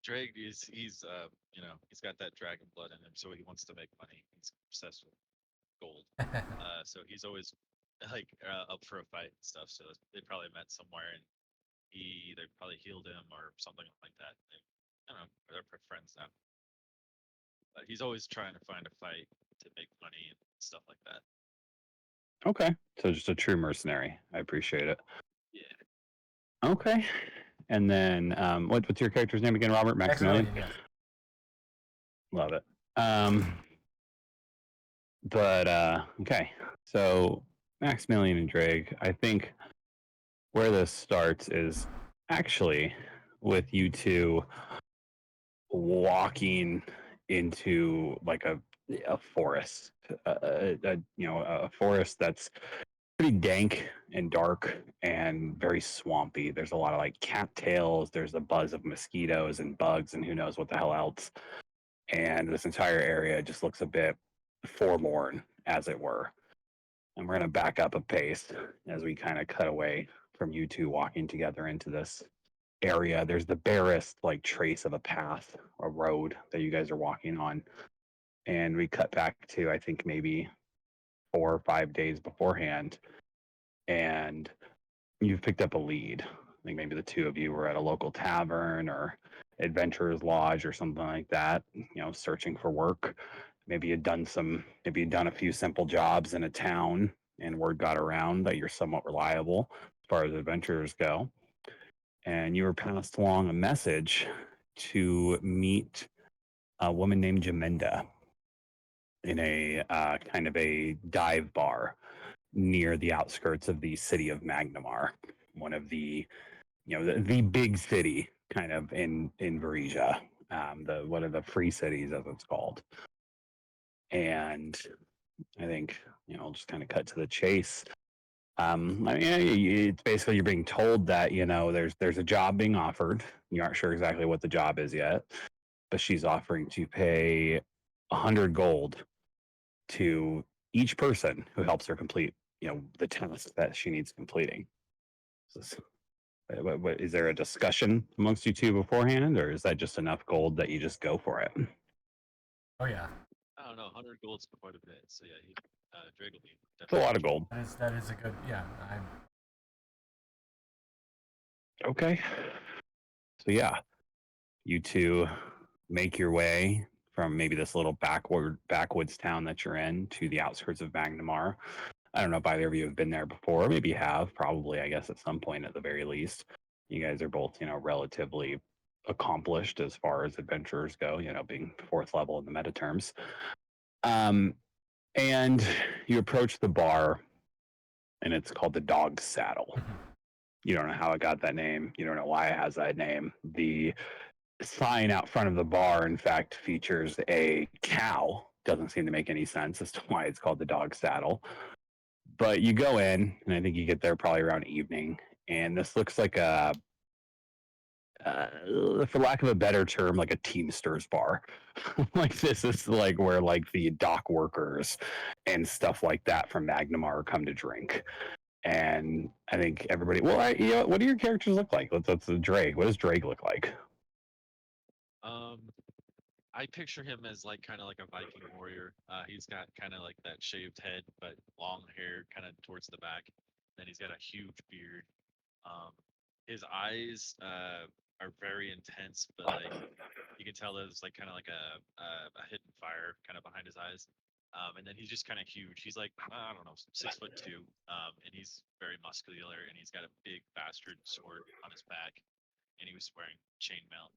Drake, he's he's got that dragon blood in him, so he wants to make money. He's obsessed with gold. So he's always like up for a fight and stuff. So they probably met somewhere, and he either probably healed him or something like that. I don't know. They're friends now. But he's always trying to find a fight to make money and stuff like that. Okay, so just a true mercenary. I appreciate it. Yeah. Okay, and then what's your character's name again? Robert Maximilian. Yes. Love it. But okay, so Maximilian and Drake. I think where this starts is actually with you two walking into like a forest, a forest that's pretty dank and dark and very swampy. There's a lot of like cattails. There's a buzz of mosquitoes and bugs and who knows what the hell else. And this entire area just looks a bit forlorn, as it were. And we're going to back up a pace as we kind of cut away from you two walking together into this area. There's the barest like trace of a path, a road that you guys are walking on. And we cut back to, I think, maybe 4 or 5 days beforehand. And you've picked up a lead. I think maybe the two of you were at a local tavern or adventurer's lodge or something like that, searching for work. Maybe you'd done a few simple jobs in a town and word got around that you're somewhat reliable as far as adventurers go. And you were passed along a message to meet a woman named Jaminda in a kind of a dive bar near the outskirts of the city of Magnamar, one of the the big city kind of in Varesia, the one of the free cities as it's called. And I think I'll just kind of cut to the chase. I mean, it's basically you're being told that there's a job being offered. You aren't sure exactly what the job is yet, but she's offering to pay 100 gold to each person who helps her complete the task that she needs completing. Is there a discussion amongst you two beforehand, or is that just enough gold that you just go for it? Oh yeah. I don't know. 100 gold's quite a bit. So yeah, Drake will be. It's a lot of gold. That is a good Okay. So yeah, you two make your way from maybe this little backwoods town that you're in to the outskirts of Magnamar. I don't know if either of you have been there before. Maybe you have, probably, I guess, at some point at the very least. You guys are both, relatively accomplished as far as adventurers go, being 4th level in the meta terms. And you approach the bar, and it's called the Dog's Saddle. You don't know how it got that name. You don't know why it has that name. The sign out front of the bar, in fact, features a cow. Doesn't seem to make any sense as to why it's called the Dog's Saddle. But you go in, and I think you get there probably around evening, and this looks like a, for lack of a better term, like a Teamsters bar. Like this is like where like the dock workers and stuff like that from Magnamar come to drink. And I think everybody. Well, what do your characters look like? Let's Drake. What does Drake look like? I picture him as like kind of like a Viking warrior. He's got kind of like that shaved head, but long hair kind of towards the back. Then he's got a huge beard. His eyes are very intense, but like you can tell there's like kind of like a hidden fire kind of behind his eyes. And then he's just kind of huge. He's like I don't know, 6'2", and he's very muscular, and he's got a big bastard sword on his back, and he was wearing chainmail.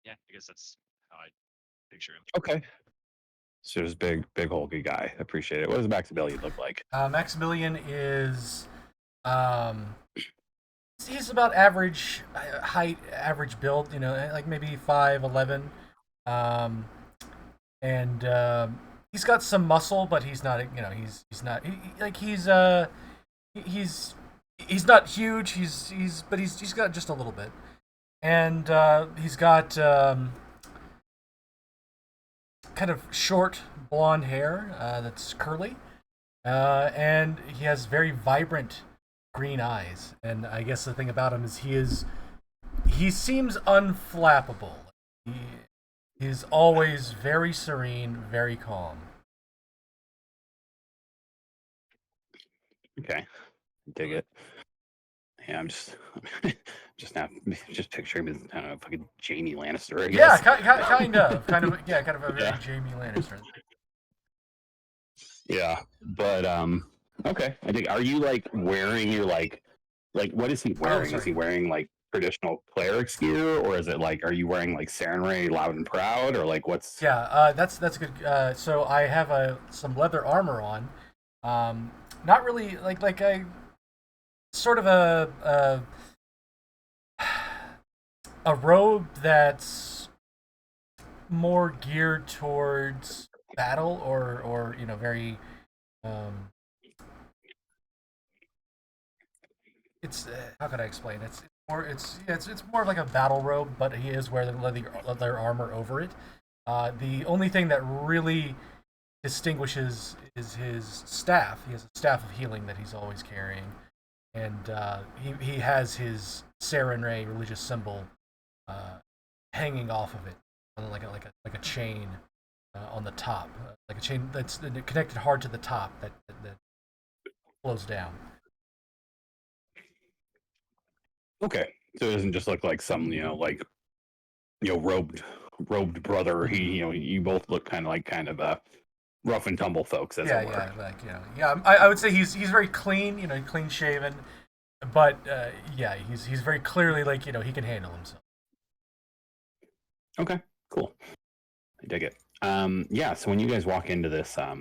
Yeah, I guess that's how I picture him. Okay. So just big hulky guy. Appreciate it. What does Maximilian look like? Maximilian is, he's about average height, average build. Like maybe 5'11", and he's got some muscle, but he's not. He's not he's not huge. But he's got just a little bit. And he's got kind of short blonde hair that's curly, and he has very vibrant green eyes. And I guess the thing about him is he seems unflappable. He is always very serene, very calm. Okay, dig it. Yeah, I'm just just now just picturing him as I don't know, fucking Jamie Lannister, I Yeah, guess. kind of a very Yeah. Jamie Lannister. Yeah, but okay. I think. Are you like wearing your like what is he Oh, wearing? Is sorry. he wearing like traditional cleric's gear, or is it like are you wearing like Sarenrae loud and proud, or like what's? Yeah, that's good. So I have some leather armor on. Not really like I sort of a robe that's more geared towards battle or very um it's how can I explain it's more of like a battle robe, but he is wearing leather armor over it. The only thing that really distinguishes is his staff. He has a staff of healing that he's always carrying, and he has his Sarenrae religious symbol uh, hanging off of it, on like a chain on the top, like a chain that's connected hard to the top that flows down. Okay, so it doesn't just look like some robed brother. He Mhm. you both look kind of rough and tumble folks, as it Yeah, were. yeah, yeah. I would say he's very clean, clean shaven, but yeah, he's very clearly like he can handle himself. Okay, cool. I dig it. Yeah. So when you guys walk into this, let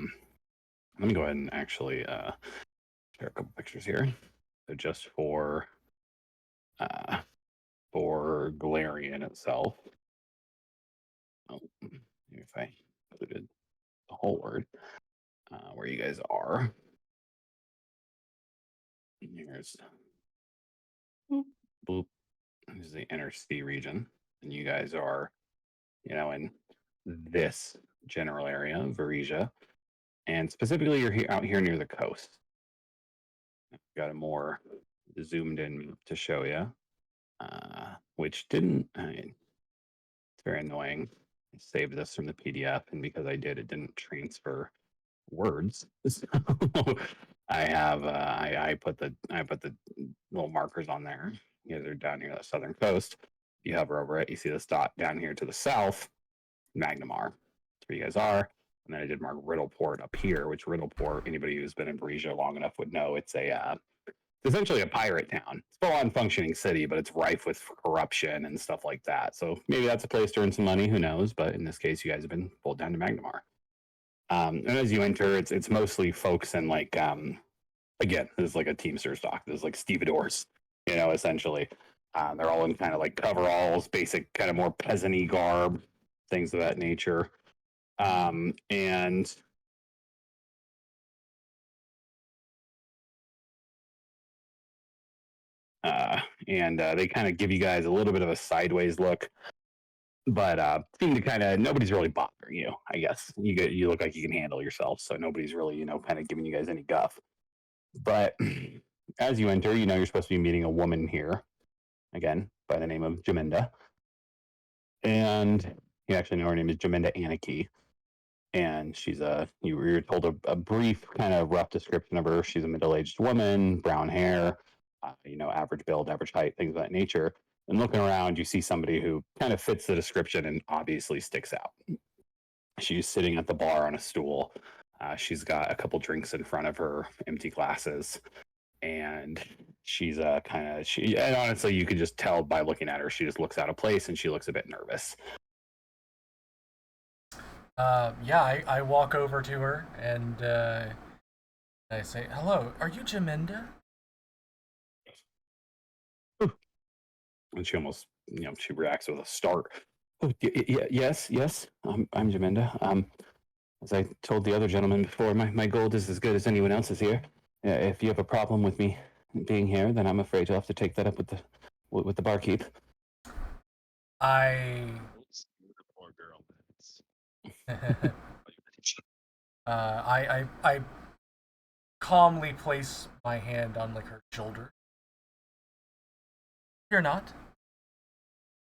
me go ahead and actually share a couple pictures here. So just uh, for Galarian itself. Oh, if I included the whole word, where you guys are. Here's boop. This is the inner C region, and you guys are, in this general area, Varesia, and specifically you're out here near the coast. Got a more zoomed in map to show you, which didn't. It's very annoying. I saved this from the PDF, and because I did, it didn't transfer words. So I have I put the little markers on there. You guys are down here on the southern coast. You hover over it, you see this dot down here to the south, Magnamar. That's where you guys are. And then I did mark Riddleport up here, which Riddleport, anybody who's been in Breesia long enough would know it's essentially a pirate town. It's a full-on functioning city, but it's rife with corruption and stuff like that. So maybe that's a place to earn some money. Who knows? But in this case, you guys have been pulled down to Magnamar. And as you enter, it's mostly folks in like again, this is like a Teamsters dock. This is like stevedores, essentially. They're all in kind of like coveralls, basic kind of more peasant-y garb, things of that nature. And uh, they kind of give you guys a little bit of a sideways look, but seem to kind of nobody's really bothering you. I guess you look like you can handle yourself, so nobody's really kind of giving you guys any guff. But as you enter, you're supposed to be meeting a woman here again by the name of Jaminda, and you actually know her name is Jaminda Anarchy. And you were told a brief kind of rough description of her. She's a middle-aged woman, brown hair, average build, average height, things of that nature. And looking around, you see somebody who kind of fits the description and obviously sticks out. She's sitting at the bar on a stool. She's got a couple drinks in front of her, empty glasses, and she's and honestly, you can just tell by looking at her, she just looks out of place and she looks a bit nervous. Yeah, I walk over to her and I say, "Hello, are you Jaminda?" And she almost, she reacts with a start. Oh, yes, yes, I'm Jaminda. As I told the other gentleman before, my gold is as good as anyone else's here. If you have a problem with me being here, then I'm afraid you'll have to take that up with the barkeep. I The poor girl. uh, I calmly place my hand on like her shoulder. You're not.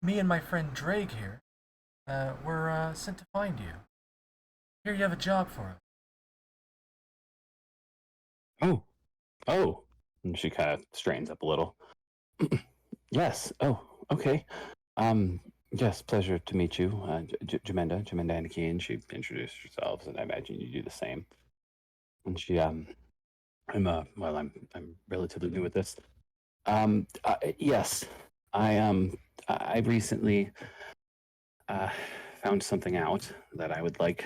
me and my friend Drake here, were sent to find you. Here you have a job for us. Oh, oh. And she kind of straightens up a little. Yes. Oh, okay. Um, yes, pleasure to meet you. Jamenda Anakin. She introduced herself, and I imagine you do the same. And she, I'm relatively new at this. Yes, I, I recently, uh, found something out that I would like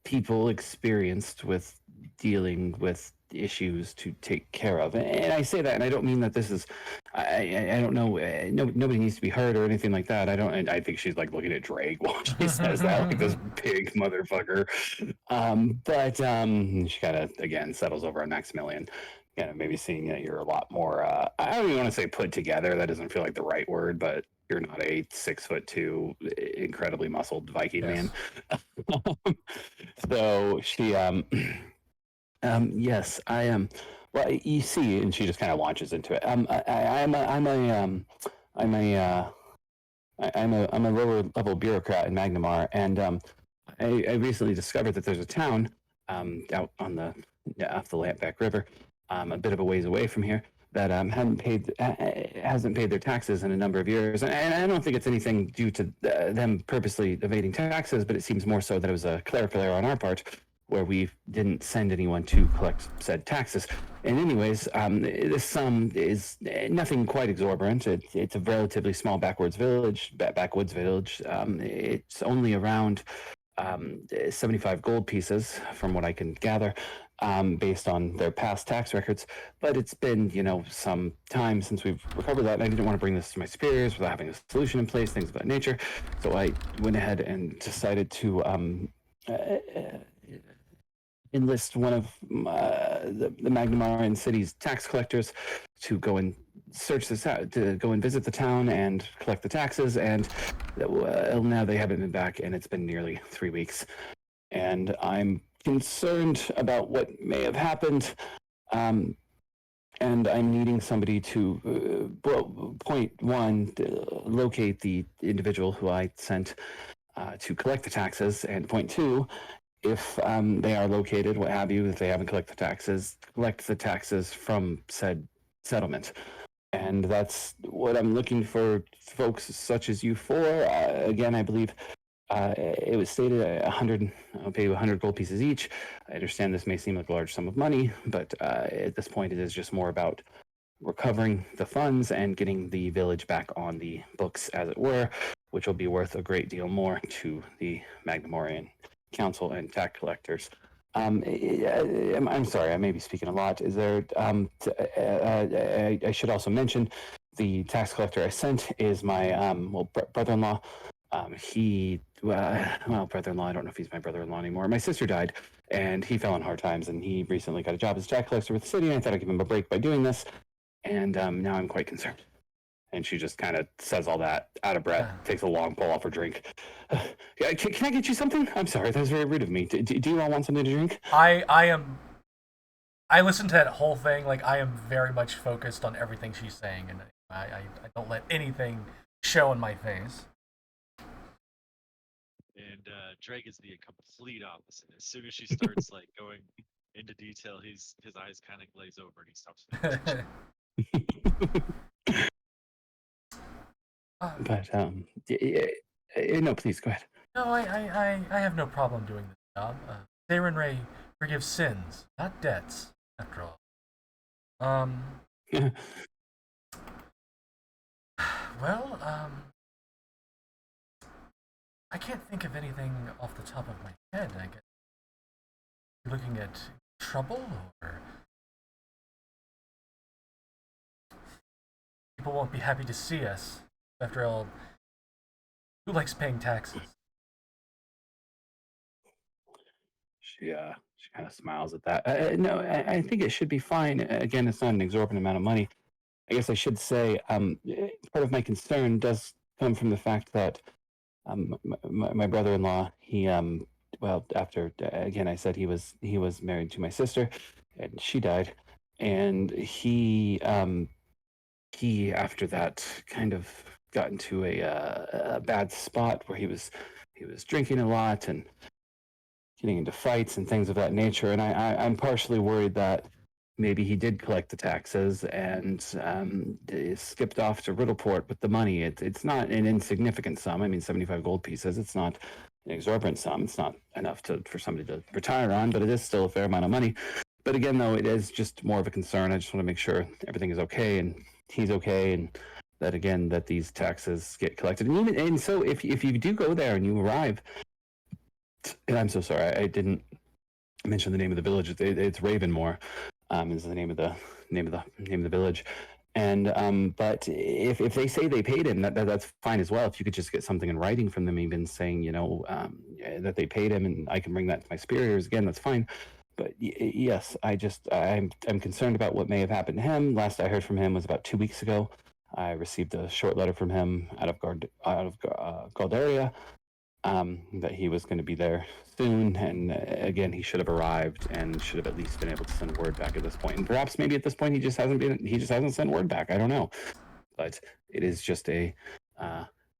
people experienced with dealing with issues to take care of. And I say that, and I don't mean that this is, I don't know, nobody needs to be hurt or anything like that. I don't, and I think she's like looking at Drake while she says that, like this big motherfucker. But she kind of, again, settles over on Maximilian. Maybe seeing that you're a lot more, I don't even want to say put together. That doesn't feel like the right word, but you're not a 6'2", incredibly muscled Viking Yes. man. So she, yes, I am. Well, you see, and she just kind of launches into it. I'm a lower level bureaucrat in Magnamar, and I recently discovered that there's a town out on the off the Lampback River, a bit of a ways away from here, that hasn't paid their taxes in a number of years, and I don't think it's anything due to them purposely evading taxes, but it seems more so that it was a clerical error on our part, where we didn't send anyone to collect said taxes. And anyways, this sum is nothing quite exorbitant. It's a relatively small backwoods village. It's only around 75 gold pieces, from what I can gather, based on their past tax records. But it's been, some time since we've recovered that, and I didn't want to bring this to my superiors without having a solution in place, things of that nature. So I went ahead and decided to enlist one of the Magnamaran city's tax collectors to go and search this out, to go and visit the town and collect the taxes. And now they haven't been back, and it's been nearly 3 weeks. And I'm concerned about what may have happened. And I'm needing somebody to, point one, locate the individual who I sent to collect the taxes, and point two, if they are located, what have you, if they haven't collected taxes, collect the taxes from said settlement. And that's what I'm looking for folks such as you for. Again, I believe it was stated 100, I'll pay you 100 gold pieces each. I understand this may seem like a large sum of money, but at this point, it is just more about recovering the funds and getting the village back on the books, as it were, which will be worth a great deal more to the Magnamorian Council and tax collectors. I'm sorry, I may be speaking a lot. Is there? I should also mention the tax collector I sent is my brother-in-law. Brother-in-law. I don't know if he's my brother-in-law anymore. My sister died, and he fell in hard times, and he recently got a job as a tax collector with the city. And I thought I'd give him a break by doing this, and now I'm quite concerned. And she just kind of says all that out of breath, takes a long pull off her drink. Can I get you something? I'm sorry, that was very rude of me. Do you all want something to drink? I listened to that whole thing. Like, I am very much focused on everything she's saying, and I don't let anything show in my face. And Drake is the complete opposite. As soon as she starts like going into detail, his eyes kind of glaze over and he stops paying attention. But no, please go ahead. No, I have no problem doing this job. Theron Ray forgives sins, not debts, after all. Well, I can't think of anything off the top of my head. I guess you're looking at trouble, or people won't be happy to see us. After all, who likes paying taxes? She kind of smiles at that. No, I think it should be fine. Again, it's not an exorbitant amount of money. I guess I should say part of my concern does come from the fact that my brother-in-law, he after again, I said he was married to my sister, and she died, and he after that kind of got into a bad spot where he was drinking a lot and getting into fights and things of that nature. And I'm partially worried that maybe he did collect the taxes and skipped off to Riddleport with the money. It's not an insignificant sum. I mean, 75 gold pieces. It's not an exorbitant sum. It's not enough for somebody to retire on, but it is still a fair amount of money. But again, though, it is just more of a concern. I just want to make sure everything is okay and he's okay, and that again that these taxes get collected. And so if you do go there and you arrive, and I'm so sorry, I didn't mention the name of the village. It's Ravenmore. Is the name of the village. And but if they say they paid him, that's fine as well. If you could just get something in writing from them, even saying that they paid him, and I can bring that to my superiors again, that's fine. But yes, I'm concerned about what may have happened to him. Last I heard from him was about 2 weeks ago. I received a short letter from him out of Galdaria, that he was going to be there soon, and again, he should have arrived and should have at least been able to send word back at this point. And perhaps maybe at this point he just hasn't sent word back. I don't know, but it is just a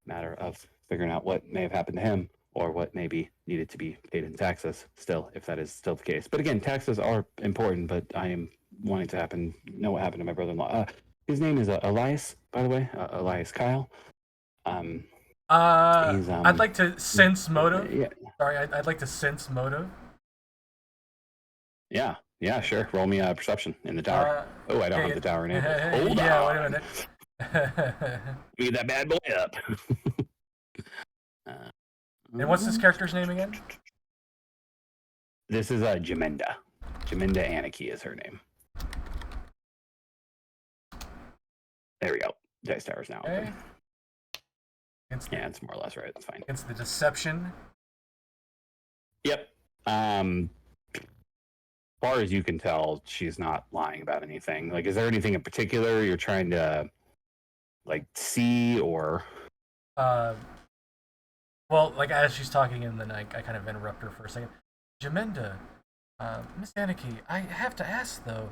matter of figuring out what may have happened to him or what maybe needed to be paid in taxes still, if that is still the case. But again, taxes are important, but I am wanting to know what happened to my brother-in-law. His name is Elias, by the way, Elias Kyle. I'd like to sense motive. Yeah. Sorry, I'd like to sense motive. Yeah, sure. Roll me a perception in the tower. I don't have the tower enabled. Hold yeah, on. wait a minute. Get that bad boy up. And what's this character's name again? This is Jamenda. Jamenda Anarchy is her name. There we go. Dice tower's now open. Yeah, it's more or less right. That's fine. It's the deception. Yep. Far as you can tell, she's not lying about anything. Like, is there anything in particular you're trying to see or? Well, as she's talking, and then I kind of interrupt her for a second. Jamenda, Miss Anarchy, I have to ask though.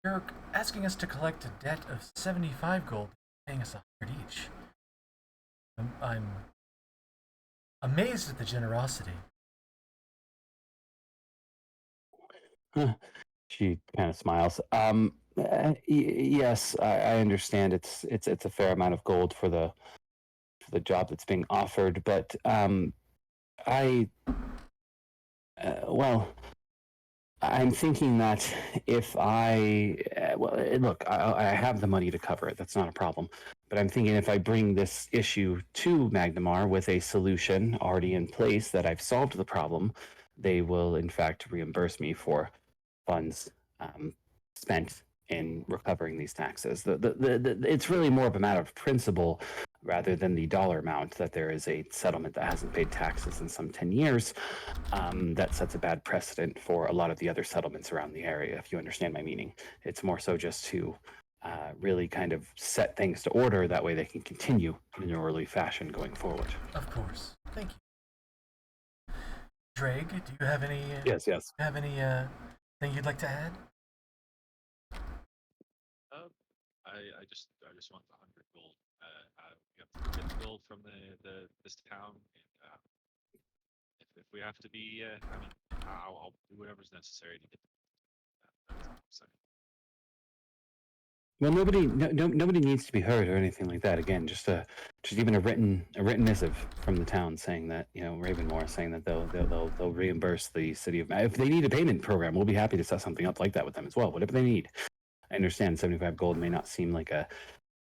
You're asking us to collect a debt of 75 gold, paying us 100 each. I'm amazed at the generosity. She kind of smiles. Yes, I understand. It's a fair amount of gold for the job that's being offered, but I'm thinking that if look, I have the money to cover it. That's not a problem. But I'm thinking if I bring this issue to Magnamar with a solution already in place that I've solved the problem, they will in fact reimburse me for funds spent in recovering these taxes. It's really more of a matter of principle rather than the dollar amount, that there is a settlement that hasn't paid taxes in some 10 years. That sets a bad precedent for a lot of the other settlements around the area, if you understand my meaning. It's more so just to really kind of set things to order. That way they can continue in an orderly fashion going forward. Of course. Thank you. Drake, do you have any... Yes. Have any thing you'd like to add? I just want the 100 gold. We have to get the gold from this town. And, if we have to be, I'll do whatever's necessary to get. Well, nobody needs to be hurt or anything like that. Again, just even a written missive from the town saying that, Ravenmore saying that they'll reimburse the city of. If they need a payment program, we'll be happy to set something up like that with them as well. Whatever they need. I understand 75 gold may not seem like a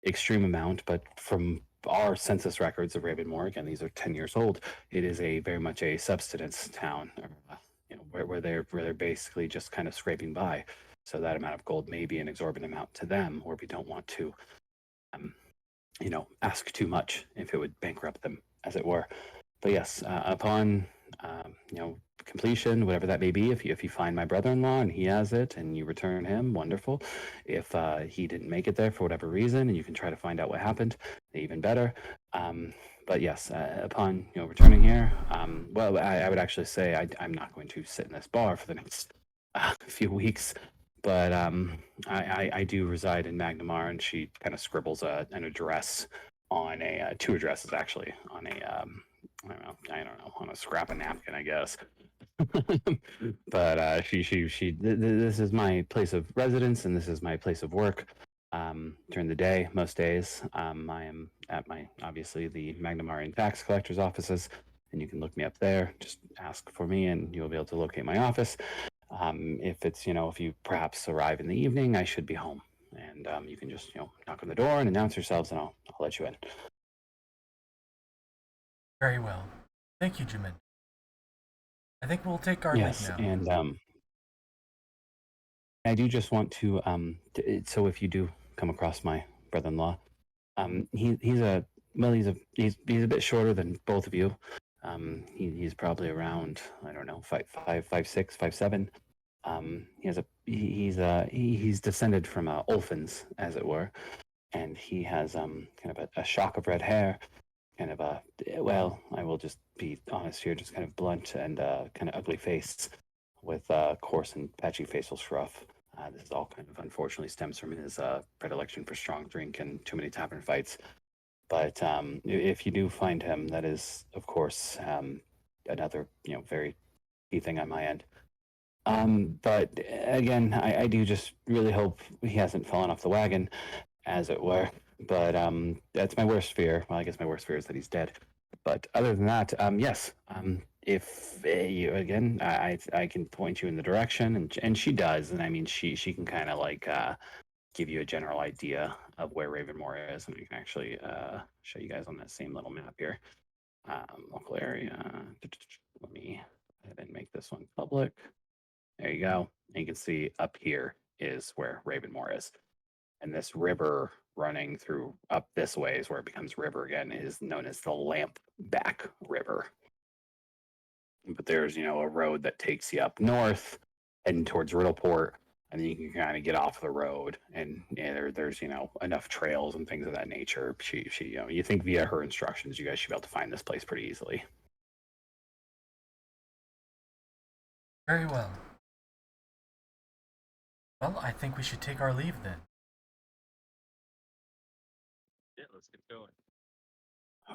extreme amount, but from our census records of Ravenmore, again, these are 10 years old, it is very much a subsistence town, where they're basically just kind of scraping by. So that amount of gold may be an exorbitant amount to them, or we don't want to, ask too much if it would bankrupt them, as it were. But yes, upon, completion, whatever that may be, if you find my brother-in-law and he has it and you return him, wonderful. If he didn't make it there for whatever reason and you can try to find out what happened, even better. But yes, upon returning here, I would actually say I'm not going to sit in this bar for the next few weeks, but I do reside in Magnamar, and she kind of scribbles an address on two addresses actually on a I don't know, on a scrap of napkin, I guess. But this is my place of residence, and this is my place of work. During the day, most days, I am at my obviously the Magnamarian tax collector's offices, and you can look me up there. Just ask for me, and you'll be able to locate my office. If it's if you perhaps arrive in the evening, I should be home, and you can just knock on the door and announce yourselves, and I'll let you in. Very well. Thank you, Jamin. I think we'll take our leave Yes, now. and I do just want to so if you do come across my brother-in-law, he's a well he's a bit shorter than both of you. He's probably around, I don't know, 5'6", 5'7". He's descended from Olfins, as it were, and he has kind of a shock of red hair, kind of well, I will just be honest here, just kind of blunt and kind of ugly face with coarse and patchy facial scruff. This is all kind of unfortunately stems from his predilection for strong drink and too many tavern fights. But if you do find him, that is, of course, another very key thing on my end. But again, I do just really hope he hasn't fallen off the wagon, as it were. But that's my worst fear. Well, I guess my worst fear is that he's dead. But other than that, yes. If you again, I can point you in the direction, and she does, and I mean she can kind of like give you a general idea of where Ravenmore is, and we can actually show you guys on that same little map here. Local area. Let me go ahead and make this one public. There you go. And you can see up here is where Ravenmore is. And this river running through up this way is where it becomes river again, is known as the Lampback River. But there's, a road that takes you up north, heading towards Riddleport, and then you can kind of get off the road, and there's enough trails and things of that nature. She you think via her instructions, you guys should be able to find this place pretty easily. Very well. Well, I think we should take our leave then. Yeah, let's get going.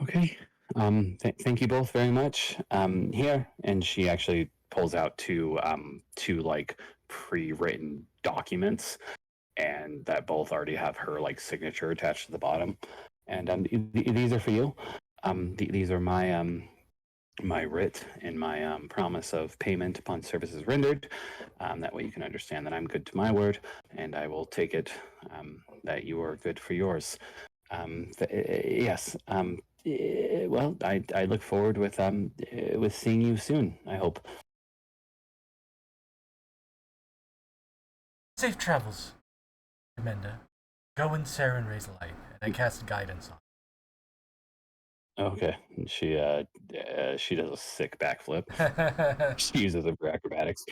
Okay. Thank you both very much. Here, and she actually pulls out two like pre-written documents, and that both already have her like signature attached to the bottom. And these are for you. These are my writ and my promise of payment upon services rendered. That way you can understand that I'm good to my word, and I will take it that you are good for yours. Yes. Well, I look forward with seeing you soon, I hope. Safe travels, Amanda. Go in Sarenrae's light, and I cast guidance on. Okay. She does a sick backflip. She uses it for acrobatics.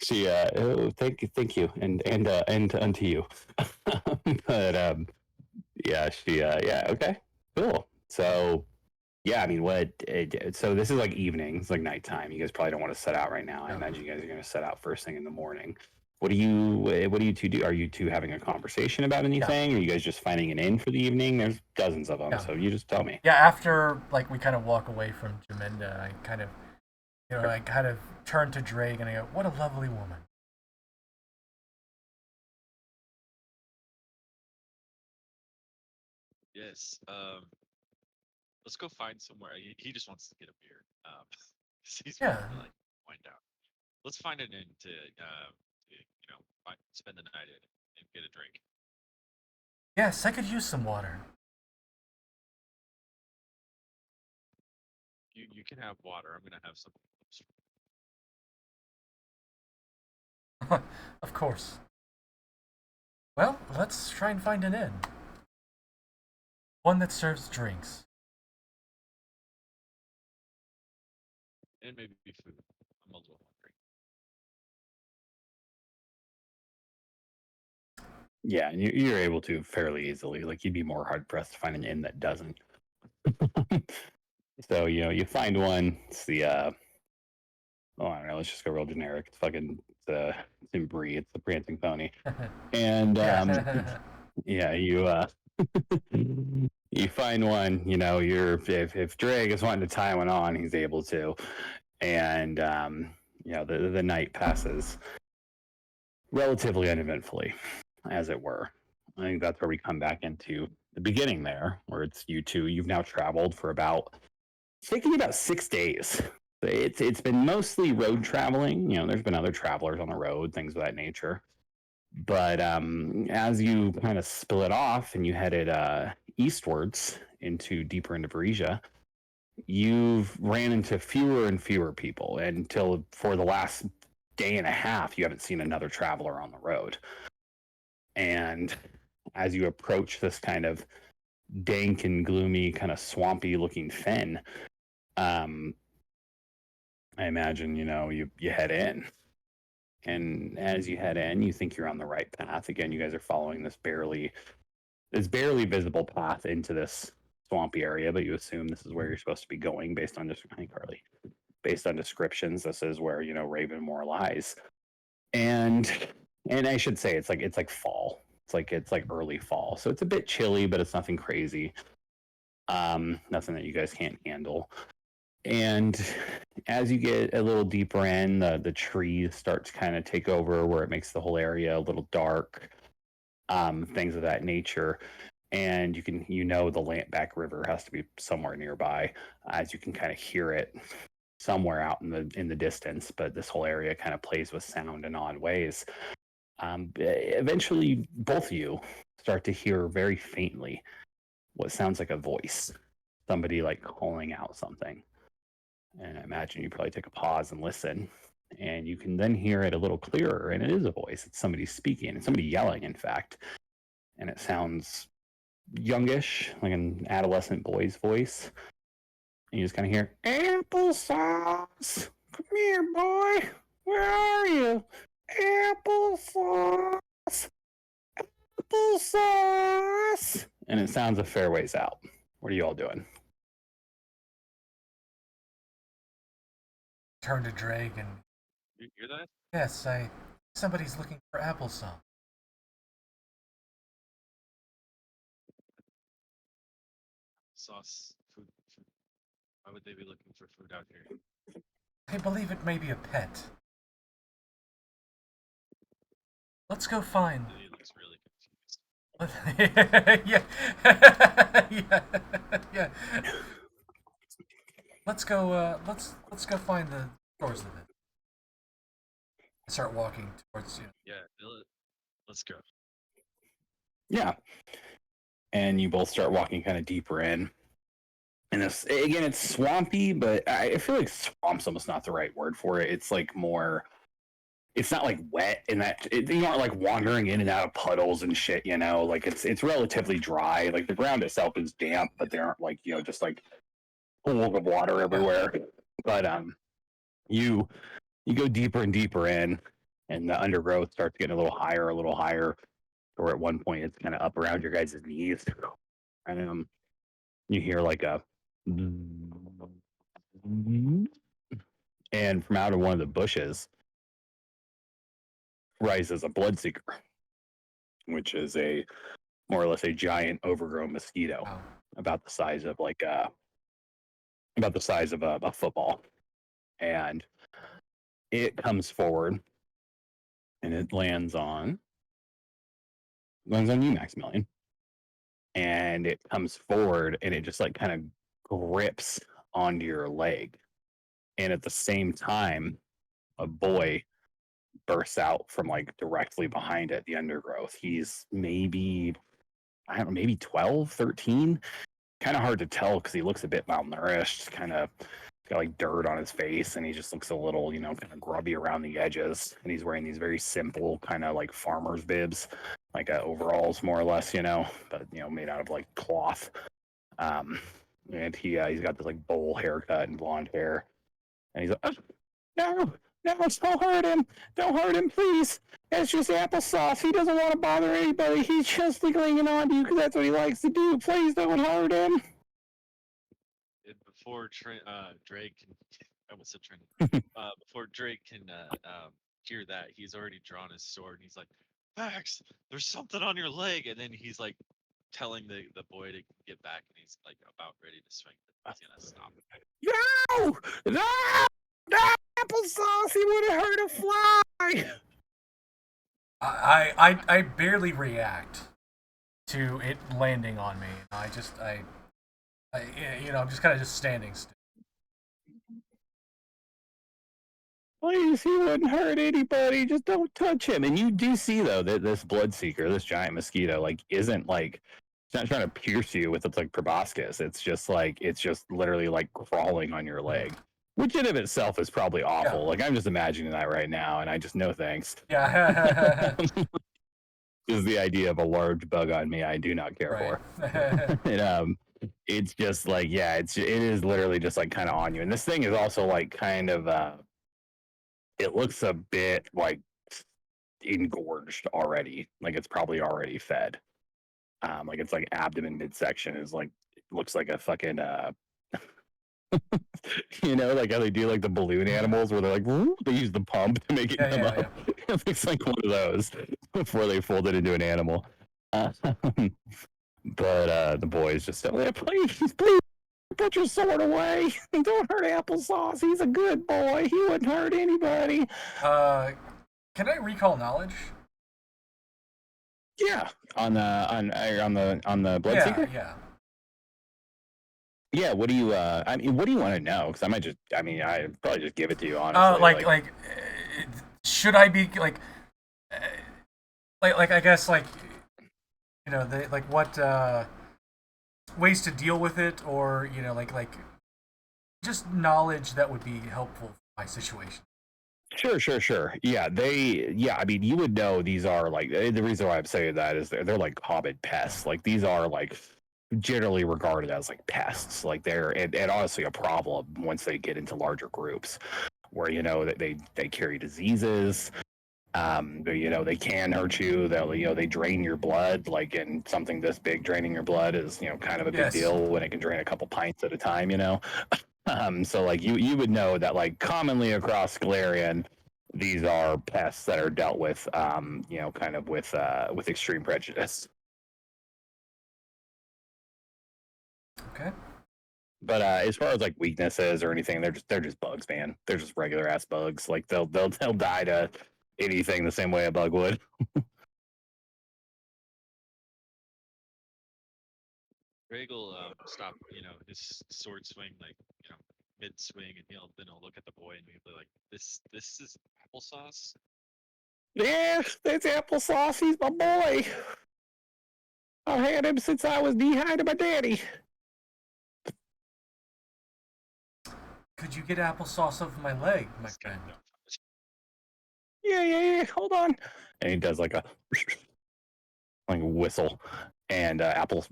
She oh, thank you, and unto you. But yeah, she yeah, okay, cool. So yeah, I mean, so this is like evening, it's like nighttime. You guys probably don't want to set out right now. I imagine you guys are going to set out first thing in the morning. What do you two do? Are you two having a conversation about anything? Or are you guys just finding an inn for the evening? There's dozens of them, so you just tell me. Yeah, after like we kind of walk away from Jaminda, I kind of I kind of turn to Drake and I go, "What a lovely woman." Yes. Let's go find somewhere. He just wants to get a beer. 'Cause he's ready to like wind down. Let's find an inn to spend the night in and get a drink. Yes, I could use some water. You can have water. I'm gonna have some. Of course. Well, let's try and find an inn. One that serves drinks. And maybe food. I'm a little hungry. Yeah, and you're able to fairly easily. Like you'd be more hard pressed to find an inn that doesn't. So you find one. It's the oh, I don't know. Let's just go real generic. It's fucking it's in Brie. It's the prancing pony, and Yeah. yeah, you find one. You know, if Drake is wanting to tie one on, he's able to, and you know the night passes relatively uneventfully, as it were. I think that's where we come back into the beginning there, where it's you two. You've now traveled for it's taken you about 6 days. It's been mostly road traveling. You know, there's been other travelers on the road, things of that nature. But as you kind of split off and you headed eastwards deeper into Varisia, you've ran into fewer and fewer people until for the last day and a half, you haven't seen another traveler on the road. And as you approach this kind of dank and gloomy, kind of swampy looking fen, I imagine, you know, you head in. And as you head in, you think you're on the right path. Again, you guys are following this barely visible path into this swampy area, but you assume this is where you're supposed to be going based on Carly. Based on descriptions, this is where, you know, Ravenmore lies. And I should say it's like fall. It's like early fall. So it's a bit chilly, but it's nothing crazy. Nothing that you guys can't handle. And as you get a little deeper in, the trees start to kind of take over where it makes the whole area a little dark, things of that nature. And you know the Lampback River has to be somewhere nearby, as you can kind of hear it somewhere out in the distance. But this whole area kind of plays with sound in odd ways. Eventually, both of you start to hear very faintly what sounds like a voice, somebody like calling out something. And I imagine you probably take a pause and listen, and you can then hear it a little clearer. And it is a voice. It's somebody speaking. It's somebody yelling, in fact. And it sounds youngish, like an adolescent boy's voice. And you just kind of hear, "Applesauce! Come here, boy! Where are you? Applesauce! Applesauce!" And it sounds a fair ways out. What are you all doing? Turn to Drake and You hear that? yes, somebody's looking for applesauce. Sauce, food. Why would they be looking for food out here? I believe it may be a pet. Let's go find. He looks really confused. Yeah, yeah, yeah. Let's go. Let's go find the doors of it. I start walking towards you. Yeah, let's go. Yeah. And you both start walking kind of deeper in. And this, again, it's swampy, but I feel like swamp's almost not the right word for it. It's like more, it's not like wet in that you aren't like wandering in and out of puddles and shit, you know, like it's relatively dry. Like the ground itself is damp, but there aren't like, you know, just like pools of water everywhere. But you go deeper and deeper in, and the undergrowth starts getting a little higher, or at one point it's kind of up around your guys' knees. And you hear like a, and from out of one of the bushes rises a bloodseeker, which is a more or less a giant overgrown mosquito, Wow. about the size of a football. And it comes forward and it lands on you, Maximilian. And it comes forward and it just like kind of grips onto your leg. And at the same time, a boy bursts out from like directly behind it, the undergrowth. He's maybe, I don't know, maybe 12, 13. Kind of hard to tell because he looks a bit malnourished, kind of got like dirt on his face, and he just looks a little, you know, kind of grubby around the edges. And he's wearing these very simple kind of like farmer's bibs, like overalls more or less, you know, but you know, made out of like cloth. And he's got this like bowl haircut and blonde hair, and he's like, "Oh, no, no, don't hurt him, please. It's just applesauce. He doesn't want to bother anybody. He's just clinging on to you because that's what he likes to do. Please don't hurt him." And before Drake can, I almost said Trinity. Before Drake can hear that, he's already drawn his sword and he's like, Max, there's something on your leg. And then he's like telling the boy to get back and he's like about ready to swing. He's gonna stop. No! No! No! Applesauce, he would have hurt a fly! I barely react to it landing on me. I I'm just kind of just standing still. Please, he wouldn't hurt anybody. Just don't touch him. And you do see though that this bloodseeker, this giant mosquito, like isn't like it's not trying to pierce you with its like proboscis. It's just literally like crawling on your leg, which in of itself is probably awful. Yeah. Like I'm just imagining that right now, and I just no thanks. Yeah. Is the idea of a large bug on me I do not care for. And it's just like it is literally just like kind of on you. And this thing is also like kind of it looks a bit like engorged already. Like it's probably already fed. Like it's like abdomen midsection is like looks like a fucking like how they do like the balloon animals where they're like they use the pump to make it come up. It looks like one of those before they fold it into an animal. But the boys just said, please put your sword away. Don't hurt Applesauce. He's a good boy. He wouldn't hurt anybody. Can I recall knowledge? Yeah, on the Bloodseeker. Yeah. Yeah. What do you? I mean, what do you want to know? Because I might just. I mean, I probably just give it to you honestly. Should I be I guess they what ways to deal with it, or just knowledge that would be helpful for my situation. Sure. Yeah, I mean, you would know these are like the reason why I'm saying that is they're like hobbit pests. Like these are like generally regarded as like pests. Like they're and honestly a problem once they get into larger groups, where that they carry diseases. They can hurt you. They drain your blood. Like in something this big, draining your blood is kind of a big deal when it can drain a couple pints at a time. So like you would know that like commonly across Galarian, these are pests that are dealt with, kind of with extreme prejudice. Okay. But as far as like weaknesses or anything, they're just bugs, man. They're just regular ass bugs. Like they'll die to anything the same way a bug would. Greg will stop, his sword swing like, mid swing, and he'll look at the boy and he'll be like, "This is Applesauce." Yeah, that's Applesauce. He's my boy. I've had him since I was knee high to my daddy. Could you get applesauce off my leg, my friend? Yeah. Hold on. And he does like a whistle, and apple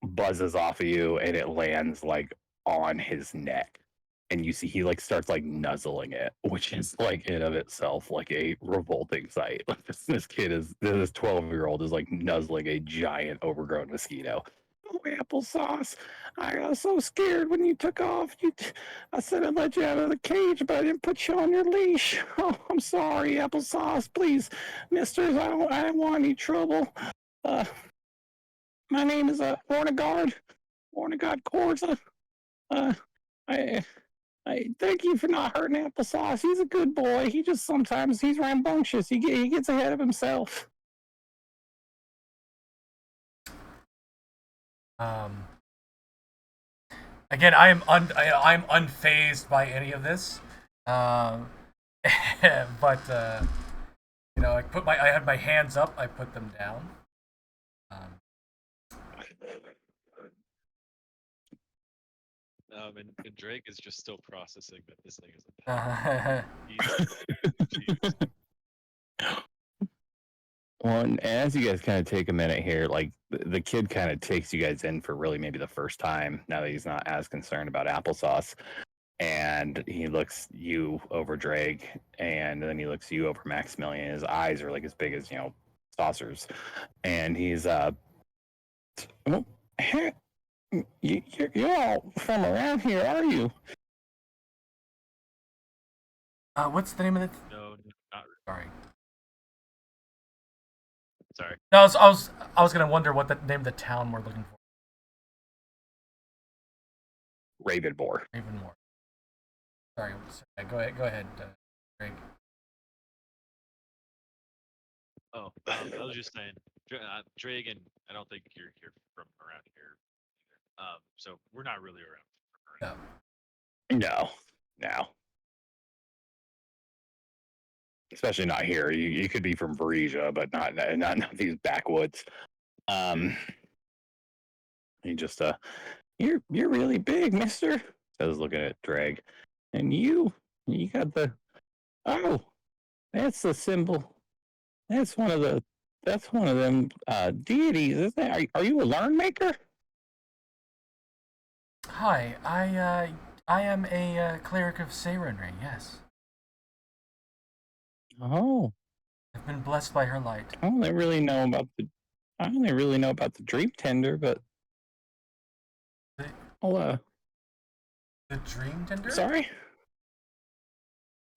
buzzes off of you, and it lands like on his neck. And you see he like starts like nuzzling it, which is like in of itself like a revolting sight. Like this 12-year-old is like nuzzling a giant overgrown mosquito. Oh, Applesauce! I was so scared when you took off. I said I'd let you out of the cage, but I didn't put you on your leash. Oh, I'm sorry, Applesauce. Please, Misters, I don't want any trouble. My name is Ornegard Corza. I thank you for not hurting Applesauce. He's a good boy. He just sometimes he's rambunctious. He gets ahead of himself. Again, I'm unfazed by any of this. But I had my hands up. I put them down. And Drake is just still processing that this thing is a pet. Well, and as you guys kind of take a minute here, like the kid kind of takes you guys in for really maybe the first time now that he's not as concerned about Applesauce. And he looks you over Drake, and then he looks you over Maximilian. His eyes are like as big as saucers, and he's you're all from around here, are you? What's the name of it? No, not Sorry. sorry. No, I was gonna wonder what the name of the town we're looking for. Ravenmore. Ravenmore. Sorry. Go ahead, Greg. Oh, I was just saying, Dragon. I don't think you're from around here. So we're not really around. No. No. Especially not here. You could be from Varisia, but not these backwoods. He just you're really big, mister. I was looking at Drag. And you got the that's the symbol. That's one of them deities, isn't it? Are you a learn maker? Hi, I am a cleric of Seirenring. Yes, Oh, I've been blessed by her light. I only really know about the dream tender, but The, I'll the Dream Tender. sorry?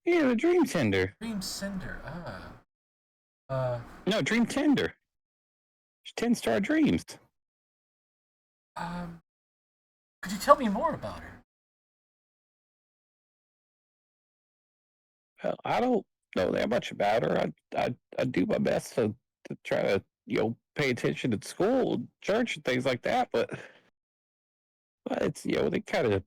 Yeah, the dream tender. Dream Cinder. Ah. No, dream tender. 10-star dreams. Could you tell me more about her? Well, I don't know that much about her. I do my best to try to pay attention at school, church, and things like that. But it's they kind of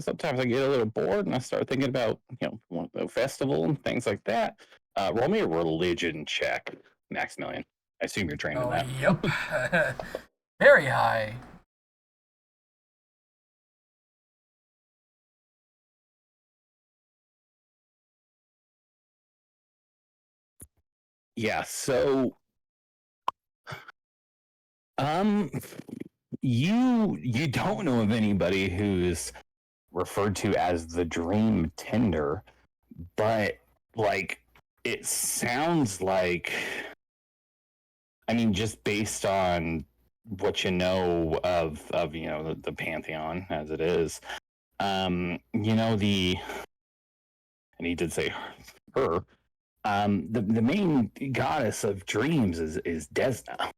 sometimes I get a little bored and I start thinking about the festival and things like that. Roll me a religion check, Maximilian. I assume you're trained in Oh, that. yep. Very high. Yeah. So, um, you don't know of anybody who's referred to as the Dream Tender, but like it sounds like, I mean, just based on what you know of the pantheon as it is, the and he did say her, the main goddess of dreams is Desna.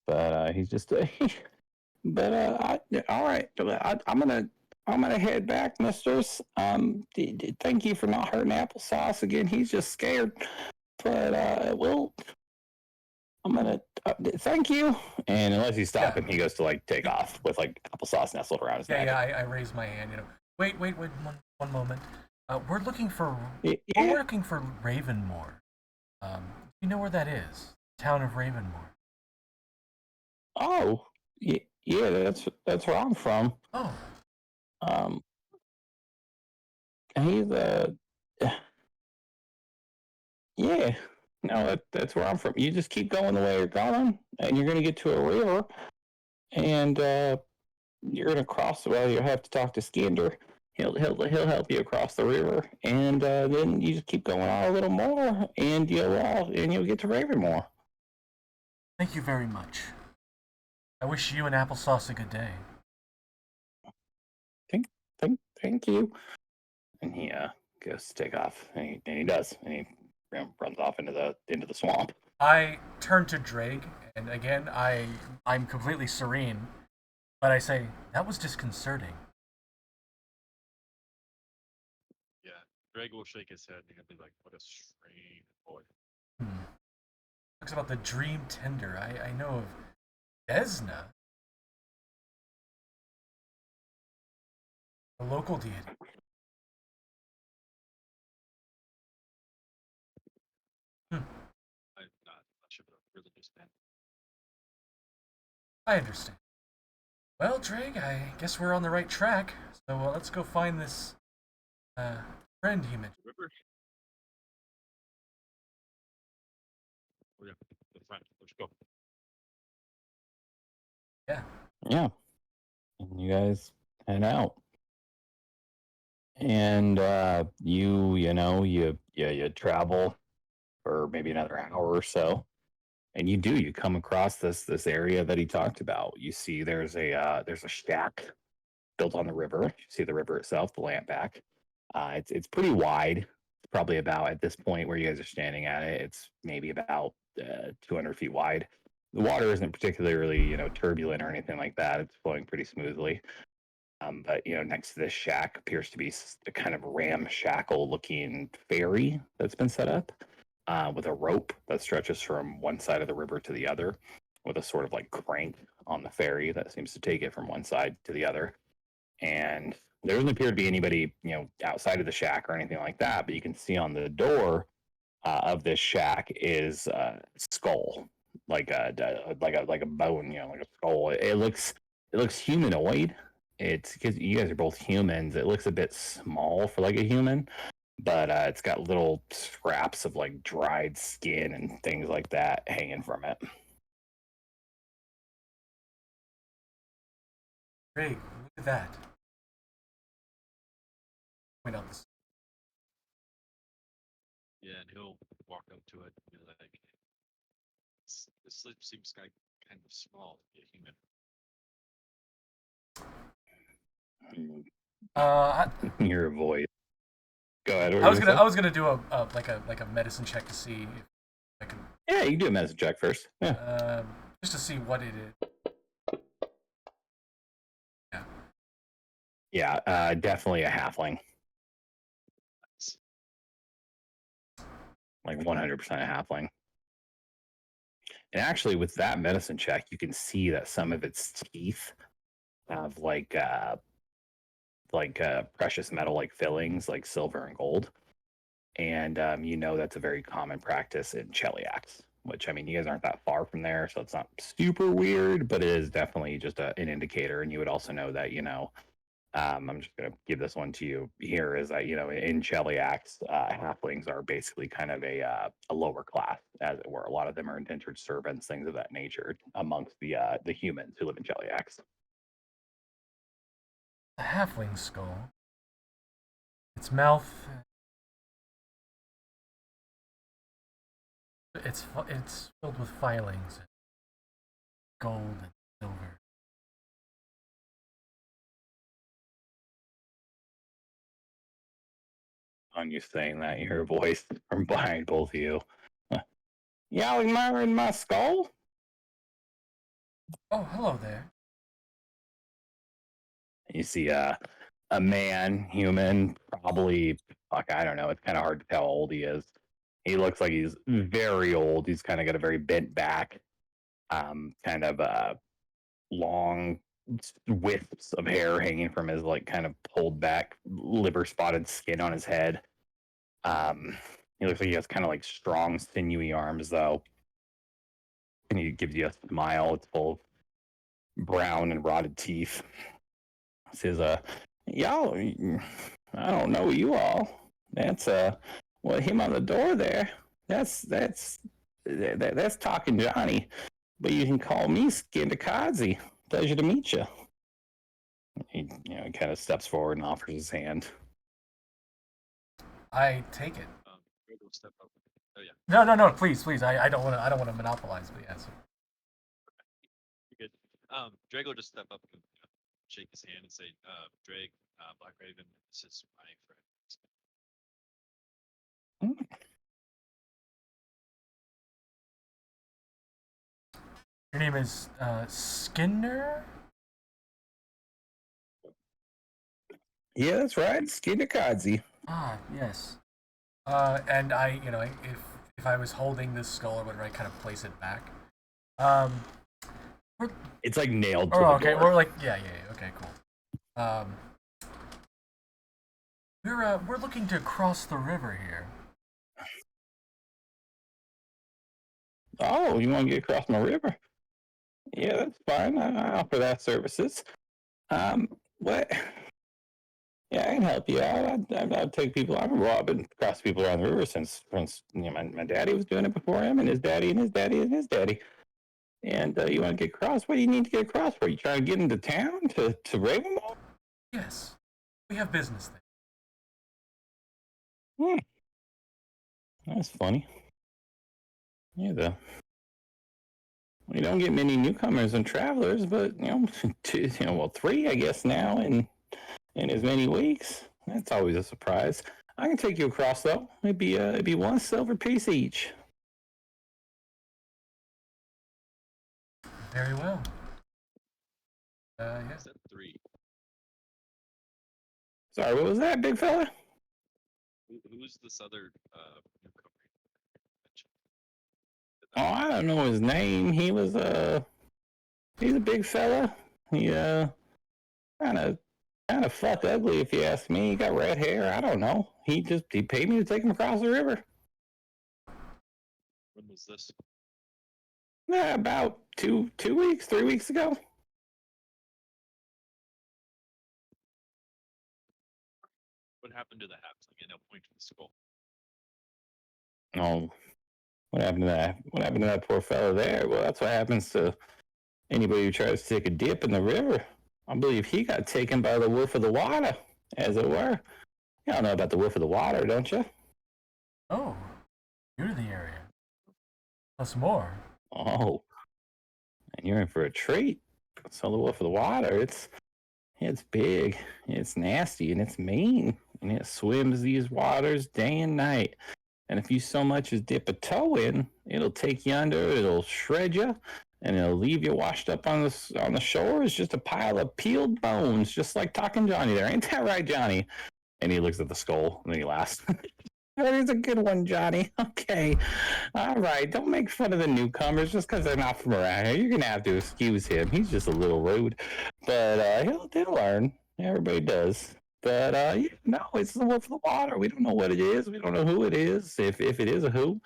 But he's just all right. I'm gonna head back, misters. Thank you for not hurting Applesauce again. He's just scared. But I'm gonna thank you. And unless he's stopping, he goes to like take off with like Applesauce nestled around his neck. Yeah. I raise my hand. Wait. One moment. We're looking for Yeah. we're looking for Ravenmore. You know where that is? Town of Ravenmore. Oh, yeah. That's where I'm from. Oh. Um, he's yeah. No, that's where I'm from. You just keep going the way you're going, and you're gonna get to a river, and you're gonna cross. Well, you'll have to talk to Skinder. He'll help you across the river, and then you just keep going on a little more, and you'll get to Ravenmore. Thank you very much. I wish you and Applesauce a good day. Thank you. And he goes to take off, and he does, and he runs off into the swamp. I turn to Drake, and again, I'm completely serene, but I say that was disconcerting. Yeah, Greg will shake his head and he'll be like, "What a strange boy." Talks about the Dream Tender. I know of Desna, the local deity. I'm not much of a religious man. I understand. Well, Drake, I guess we're on the right track. So let's go find this friend he mentioned. River. Oh yeah, the front. Let's go. Yeah. Yeah, and you guys head out, and you travel for maybe another hour or so, And you come across this area that he talked about. You see there's a shack built on the river. You see the river itself, the land back. It's pretty wide. It's probably about at this point where you guys are standing at it. It's maybe about 200 feet wide. The water isn't particularly turbulent or anything like that. It's flowing pretty smoothly. But next to this shack appears to be a kind of ramshackle looking ferry that's been set up with a rope that stretches from one side of the river to the other, with a sort of like crank on the ferry that seems to take it from one side to the other. And there doesn't appear to be anybody, outside of the shack or anything like that. But you can see on the door of this shack is a skull, like a bone, like a skull. It looks humanoid. It's because you guys are both humans. It looks a bit small for like a human, but it's got little scraps of like dried skin and things like that hanging from it. Great, look at that. Point out this. Yeah, and he'll walk up to it and be like, "This lip seems kind of small to be a human." Your voice. Go ahead. I was gonna do a like a medicine check to see if I can. Yeah, you can do a medicine check first. Yeah. Just to see what it is. Yeah. Yeah, definitely a halfling. Like 100% a halfling. And actually, with that medicine check, you can see that some of its teeth have precious metal like fillings, like silver and gold. And that's a very common practice in Cheliax. Which, I mean, you guys aren't that far from there, so it's not super weird, but it is definitely just an indicator. And you would also know that I'm just going to give this one to you here is that, in Cheliax, halflings are basically kind of a lower class, as it were. A lot of them are indentured servants, things of that nature, amongst the humans who live in Cheliax. A halfling skull. Its mouth. It's filled with filings, gold and silver. On you saying that, you hear a voice from behind both of you. Y'all admiring my skull? Oh, hello there. You see a man, human, probably, fuck, I don't know. It's kind of hard to tell how old he is. He looks like he's very old. He's kind of got a very bent back, kind of long wisps of hair hanging from his like kind of pulled back liver spotted skin on his head. He looks like he has kind of like strong sinewy arms though, and he gives you a smile. It's full of brown and rotted teeth. Says, y'all, I don't know you all. That's well, him on the door there. That's talking Johnny, but you can call me Skindakazi. Pleasure to meet you. He kind of steps forward and offers his hand. I take it. Drago step up. Oh yeah, No, please. I don't want to monopolize, but yes. you're good. Drago just step up and shake his hand and say, "Drake, Black Raven, this is my friend." Your name is Skinner? Yeah, that's right. Skindakazi. Ah, yes. And if I was holding this skull, I would kind of place it back. It's like nailed to Oh, the okay. door. We're like, yeah. Okay, cool. We're looking to cross the river here. Oh, you want to get across my river? Yeah, that's fine. I offer that services. What? Yeah, I can help you out. I'd take people. I've been crossing people around the river since my daddy was doing it before him, and his daddy, and his daddy, and his daddy. And you want to get across? What do you need to get across for? You trying to get into town to Ravenloft? Yes, we have business there. Hmm. That's funny. Yeah, We don't get many newcomers and travelers, but two, well, three, I guess now in as many weeks. That's always a surprise. I can take you across though. It'd be one silver piece each. Very well. I Yeah. said 3. Sorry, what was that, big fella? Who's this other newcomer you mentioned? Oh, I don't know his name. He's a big fella. He kind of fuck ugly if you ask me. He got red hair. I don't know. He paid me to take him across the river. When was this? About 2 weeks, 3 weeks ago. What happened to the halfling? And I'll point to the skull. Oh, what happened to that? What happened to that poor fella there? Well, that's what happens to anybody who tries to take a dip in the river. I believe he got taken by the wolf of the water, as it were. Y'all know about the wolf of the water, don't you? Oh, you're the area. Plus more. Oh, and you're in for a treat. So the wolf of the water, it's big, it's nasty, and it's mean, and it swims these waters day and night. And if you so much as dip a toe in, it'll take you under, it'll shred you, and it'll leave you washed up on the shore as just a pile of peeled bones, just like Talking Johnny there. Ain't that right, Johnny? And he looks at the skull and then he laughs. That is a good one, Johnny. Okay. All right. Don't make fun of the newcomers just because they're not from around here. You're going to have to excuse him. He's just a little rude. But he'll learn. Everybody does. But no, it's the wolf of the water. We don't know what it is. We don't know who it is. If it is a who,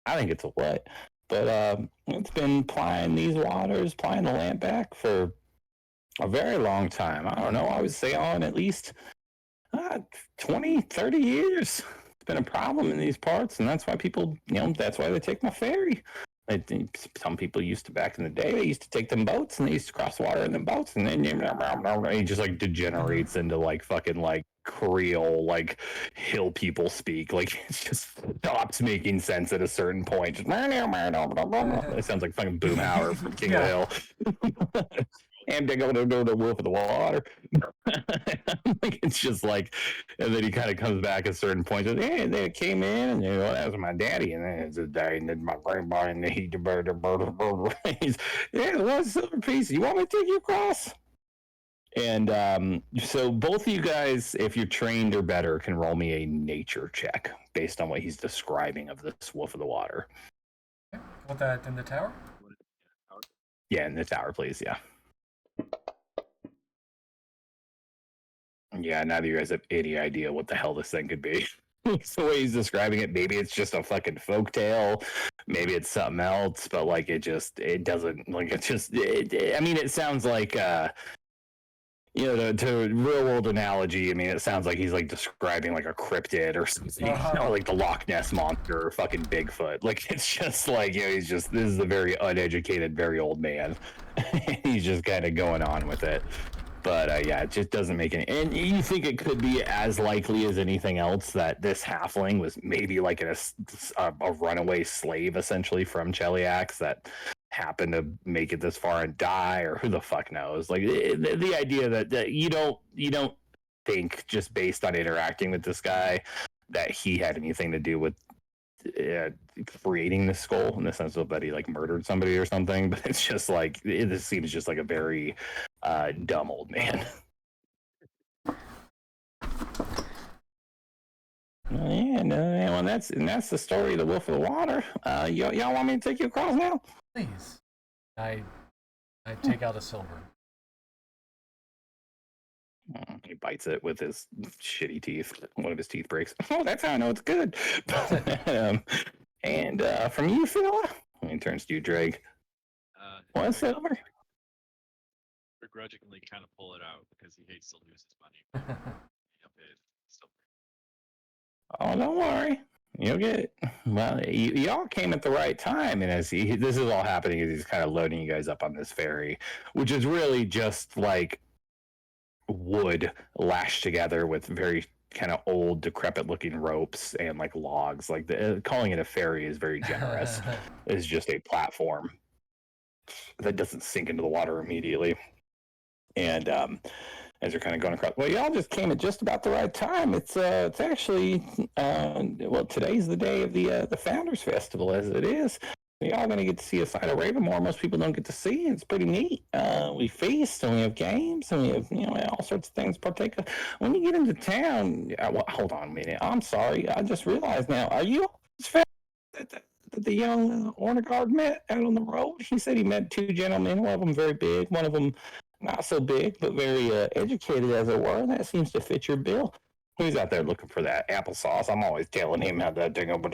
I think it's a what. But it's been plying these waters, plying the land back for a very long time. I don't know. I would say on at least 20, 30 years. It's been a problem in these parts, and that's why people, that's why they take my ferry. Some people used to, back in the day, they used to take them boats and they used to cross the water in them boats, and then it just like degenerates into like fucking like Creole, like hill people speak. Like it just stops making sense at a certain point. Just, it sounds like fucking Boomhauer from King of the Hill. And they go to the wolf of the water. Like, it's just like, and then he kind of comes back at a certain point. Says, hey, they came in, and that was my daddy, and then it's a day, and then my grandpa, and he the bird. Yeah, one silver piece. You want me to take you across? And so both of you guys, if you're trained or better, can roll me a nature check based on what he's describing of this wolf of the water. Put that in the tower? Yeah, in the tower, please. Yeah. Yeah, neither of you guys have any idea what the hell this thing could be. It's the way he's describing it. Maybe it's just a fucking folktale. Maybe it's something else, but like it doesn't, like it's just, I mean, it sounds like, to real world analogy, I mean, it sounds like he's like describing like a cryptid or something, like the Loch Ness monster or fucking Bigfoot. Like it's just like, this is a very uneducated, very old man. He's just kind of going on with it. But yeah, it just doesn't make any. And you think it could be as likely as anything else that this halfling was maybe like a runaway slave, essentially from Cheliax that happened to make it this far and die, or who the fuck knows? Like the idea that you don't think, just based on interacting with this guy, that he had anything to do with creating the skull, in the sense of that he like murdered somebody or something. But it's just like it seems just like a very dumb old man. Yeah, no, and that's the story of the Wolf of the Water. Y'all want me to take you across now? Please. I take out a silver. He bites it with his shitty teeth. One of his teeth breaks. Oh, that's how I know it's good. And from you, Phil, he turns to you, Drake. What silver? Begrudgingly kind of pull it out because he hates to lose his money. Oh, don't worry. You'll get it. Well, y'all came at the right time. And as this is all happening, as he's kind of loading you guys up on this ferry, which is really just like wood lashed together with very kind of old, decrepit looking ropes and like logs. Like calling it a ferry is very generous. It's just a platform. that doesn't sink into the water immediately. And as you're kind of going across, well, y'all just came at just about the right time. It's actually well, today's the day of the Founders Festival, as it is. Y'all gonna get to see a side of Ravenmore most people don't get to see. It's pretty neat. We feast and we have games and we have all sorts of things to partake of. When you get into town, well, hold on a minute. I'm sorry, I just realized now. Are you that the young Ornegard met out on the road? He said he met two gentlemen. One of them very big, one of them not so big, but very educated, as it were. That seems to fit your bill. Who's out there looking for that applesauce? I'm always telling him how that thing. But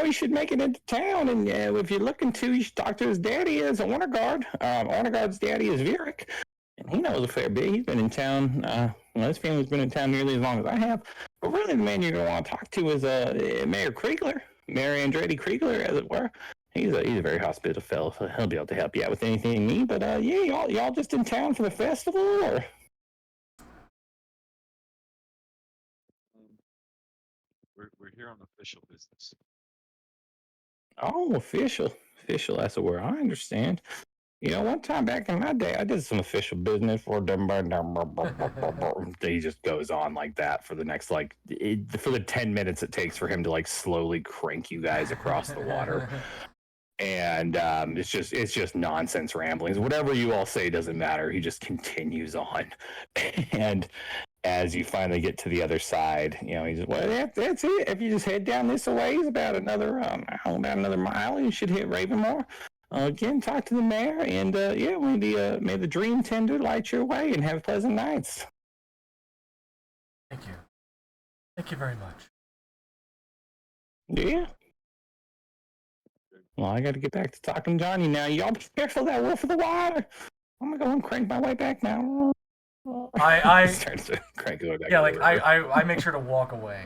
he should make it into town. And if you're looking to, you should talk to his daddy, as Ornegard. Ornegard's daddy is Vieric, and he knows a fair bit. He's been in town. His family's been in town nearly as long as I have. But really, the man you're going to want to talk to is Mayor Kriegler, Mayor Andretti Kriegler, as it were. He's a very hospitable fellow, so he'll be able to help you out with anything you need. But y'all just in town for the festival, or? We're here on official business. Oh, official, that's a word. I understand. One time back in my day, I did some official business for them. He just goes on like that for the next for the 10 minutes it takes for him to slowly crank you guys across the water. And it's just nonsense ramblings. Whatever you all say doesn't matter. He just continues on. And as you finally get to the other side, he just, well, that's it. If you just head down this way, it's about another mile. You should hit Ravenmore. Again, talk to the mayor, and may the dream tender light your way, and have pleasant nights. Thank you. Thank you very much. Yeah. Well, I got to get back to talking to Johnny now. Y'all be careful of that wolf of the water. I'm gonna go and crank my way back now. I starts to crank his way back. Yeah, I make sure to walk away.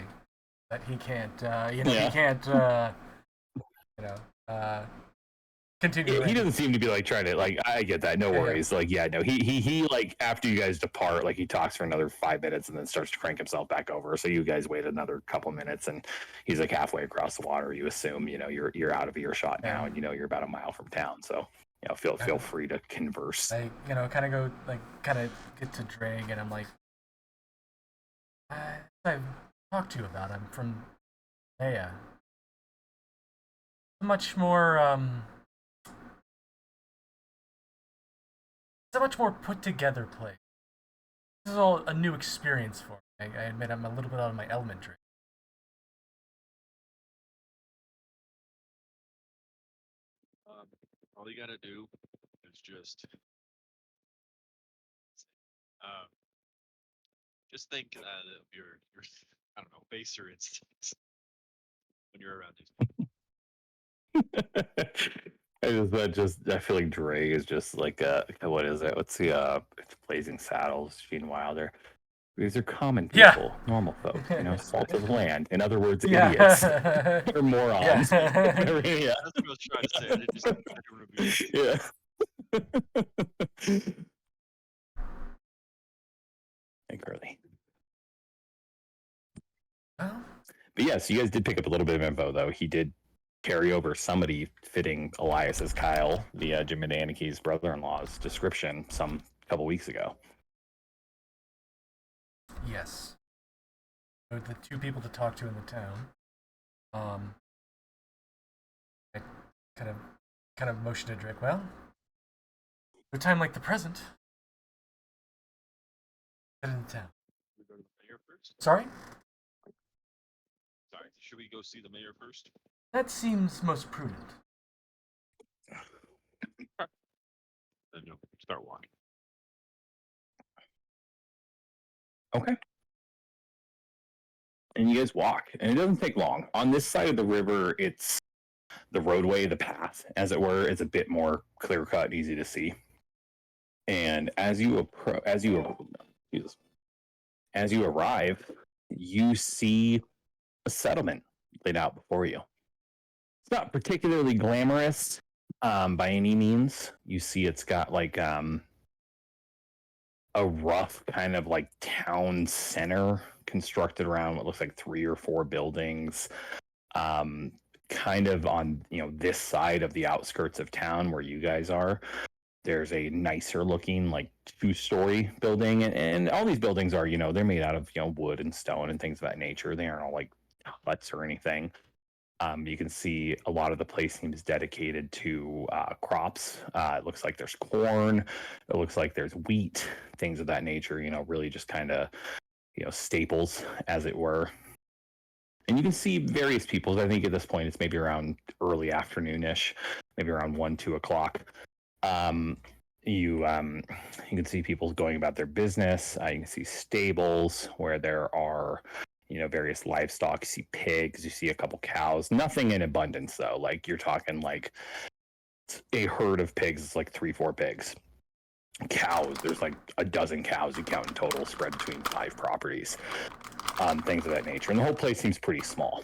That he can't, he can't, continue. Yeah, he doesn't seem to be trying to I get that. No worries. Yeah. He after you guys depart, he talks for another 5 minutes and then starts to crank himself back over. So you guys wait another couple minutes and he's halfway across the water. You assume you're out of earshot now, and you're about a mile from town. So feel free to converse. I kind of go kind of get to Drake, and I'm like, I've talked to you about. I'm from Naya. Much more it's a much more put together place. This is all a new experience for me. I admit I'm a little bit out of my element. All you gotta do is just think of your I don't know, baser instincts when you're around these people. I feel like Dre is just what is it? What's the it's Blazing Saddles, Gene Wilder. These are common people, normal folks, salt of the land. In other words, idiots or morons. Yeah. That's what I was trying to say. I didn't just yeah. Hey, Curly. But yes, you guys did pick up a little bit of info, though. He did carry over somebody fitting Elias's Kyle, the Jim Anaki's brother-in-law's description some couple weeks ago. Yes. So the two people to talk to in the town. I kind of motioned to Drake. Well, a time like the present. Get in town. We go to the mayor first? Sorry? Sorry. Should we go see the mayor first? That seems most prudent. Then you'll start walking. Okay. And you guys walk, and it doesn't take long. On this side of the river, it's the roadway, the path, as it were, is a bit more clear cut, easy to see. And as you arrive, you see a settlement laid out before you. It's not particularly glamorous by any means. You see it's got a rough kind of town center constructed around what looks like 3 or 4 buildings. Kind kind of on this side of the outskirts of town where you guys are. There's a nicer looking like 2-story building, and all these buildings are they're made out of wood and stone and things of that nature. They aren't all like huts or anything. You can see a lot of the place seems dedicated to crops. It looks like there's corn. It looks like there's wheat, things of that nature. Really just kind of staples, as it were. And you can see various people. I think at this point it's maybe around early afternoonish, maybe around 1-2 o'clock. You can see people going about their business. You can see stables where there are various livestock. You see pigs. You see a couple cows. Nothing in abundance though. Like you're talking like a herd of pigs. It's like 3-4 pigs. Cows. There's like a dozen cows you count in total, spread between 5 properties. Things of that nature. And the whole place seems pretty small.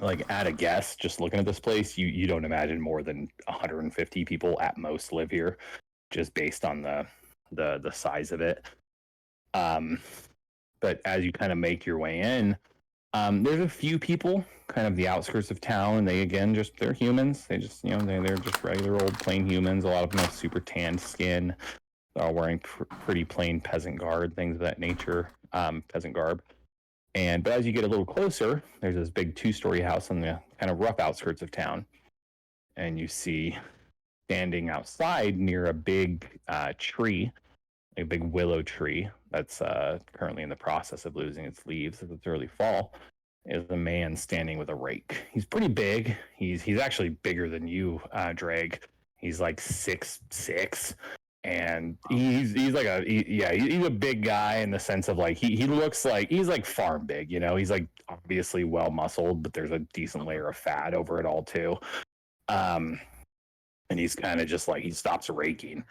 Like at a guess, just looking at this place, you don't imagine more than 150 people at most live here, just based on the size of it. But as you kind of make your way in, there's a few people kind of the outskirts of town, and they're humans. They just they're just regular old plain humans. A lot of them have super tanned skin. They're all wearing pretty plain peasant garb, things of that nature. Peasant garb. But as you get a little closer, there's this big 2-story house on the kind of rough outskirts of town. And you see standing outside near a big tree, a big willow tree that's currently in the process of losing its leaves as it's early fall, is a man standing with a rake. He's pretty big. He's actually bigger than you, Drake. He's like 6'6". And he's like he's a big guy in the sense of like he looks like he's like farm big, he's like obviously well muscled, but there's a decent layer of fat over it all too. And he's kind of just like he stops raking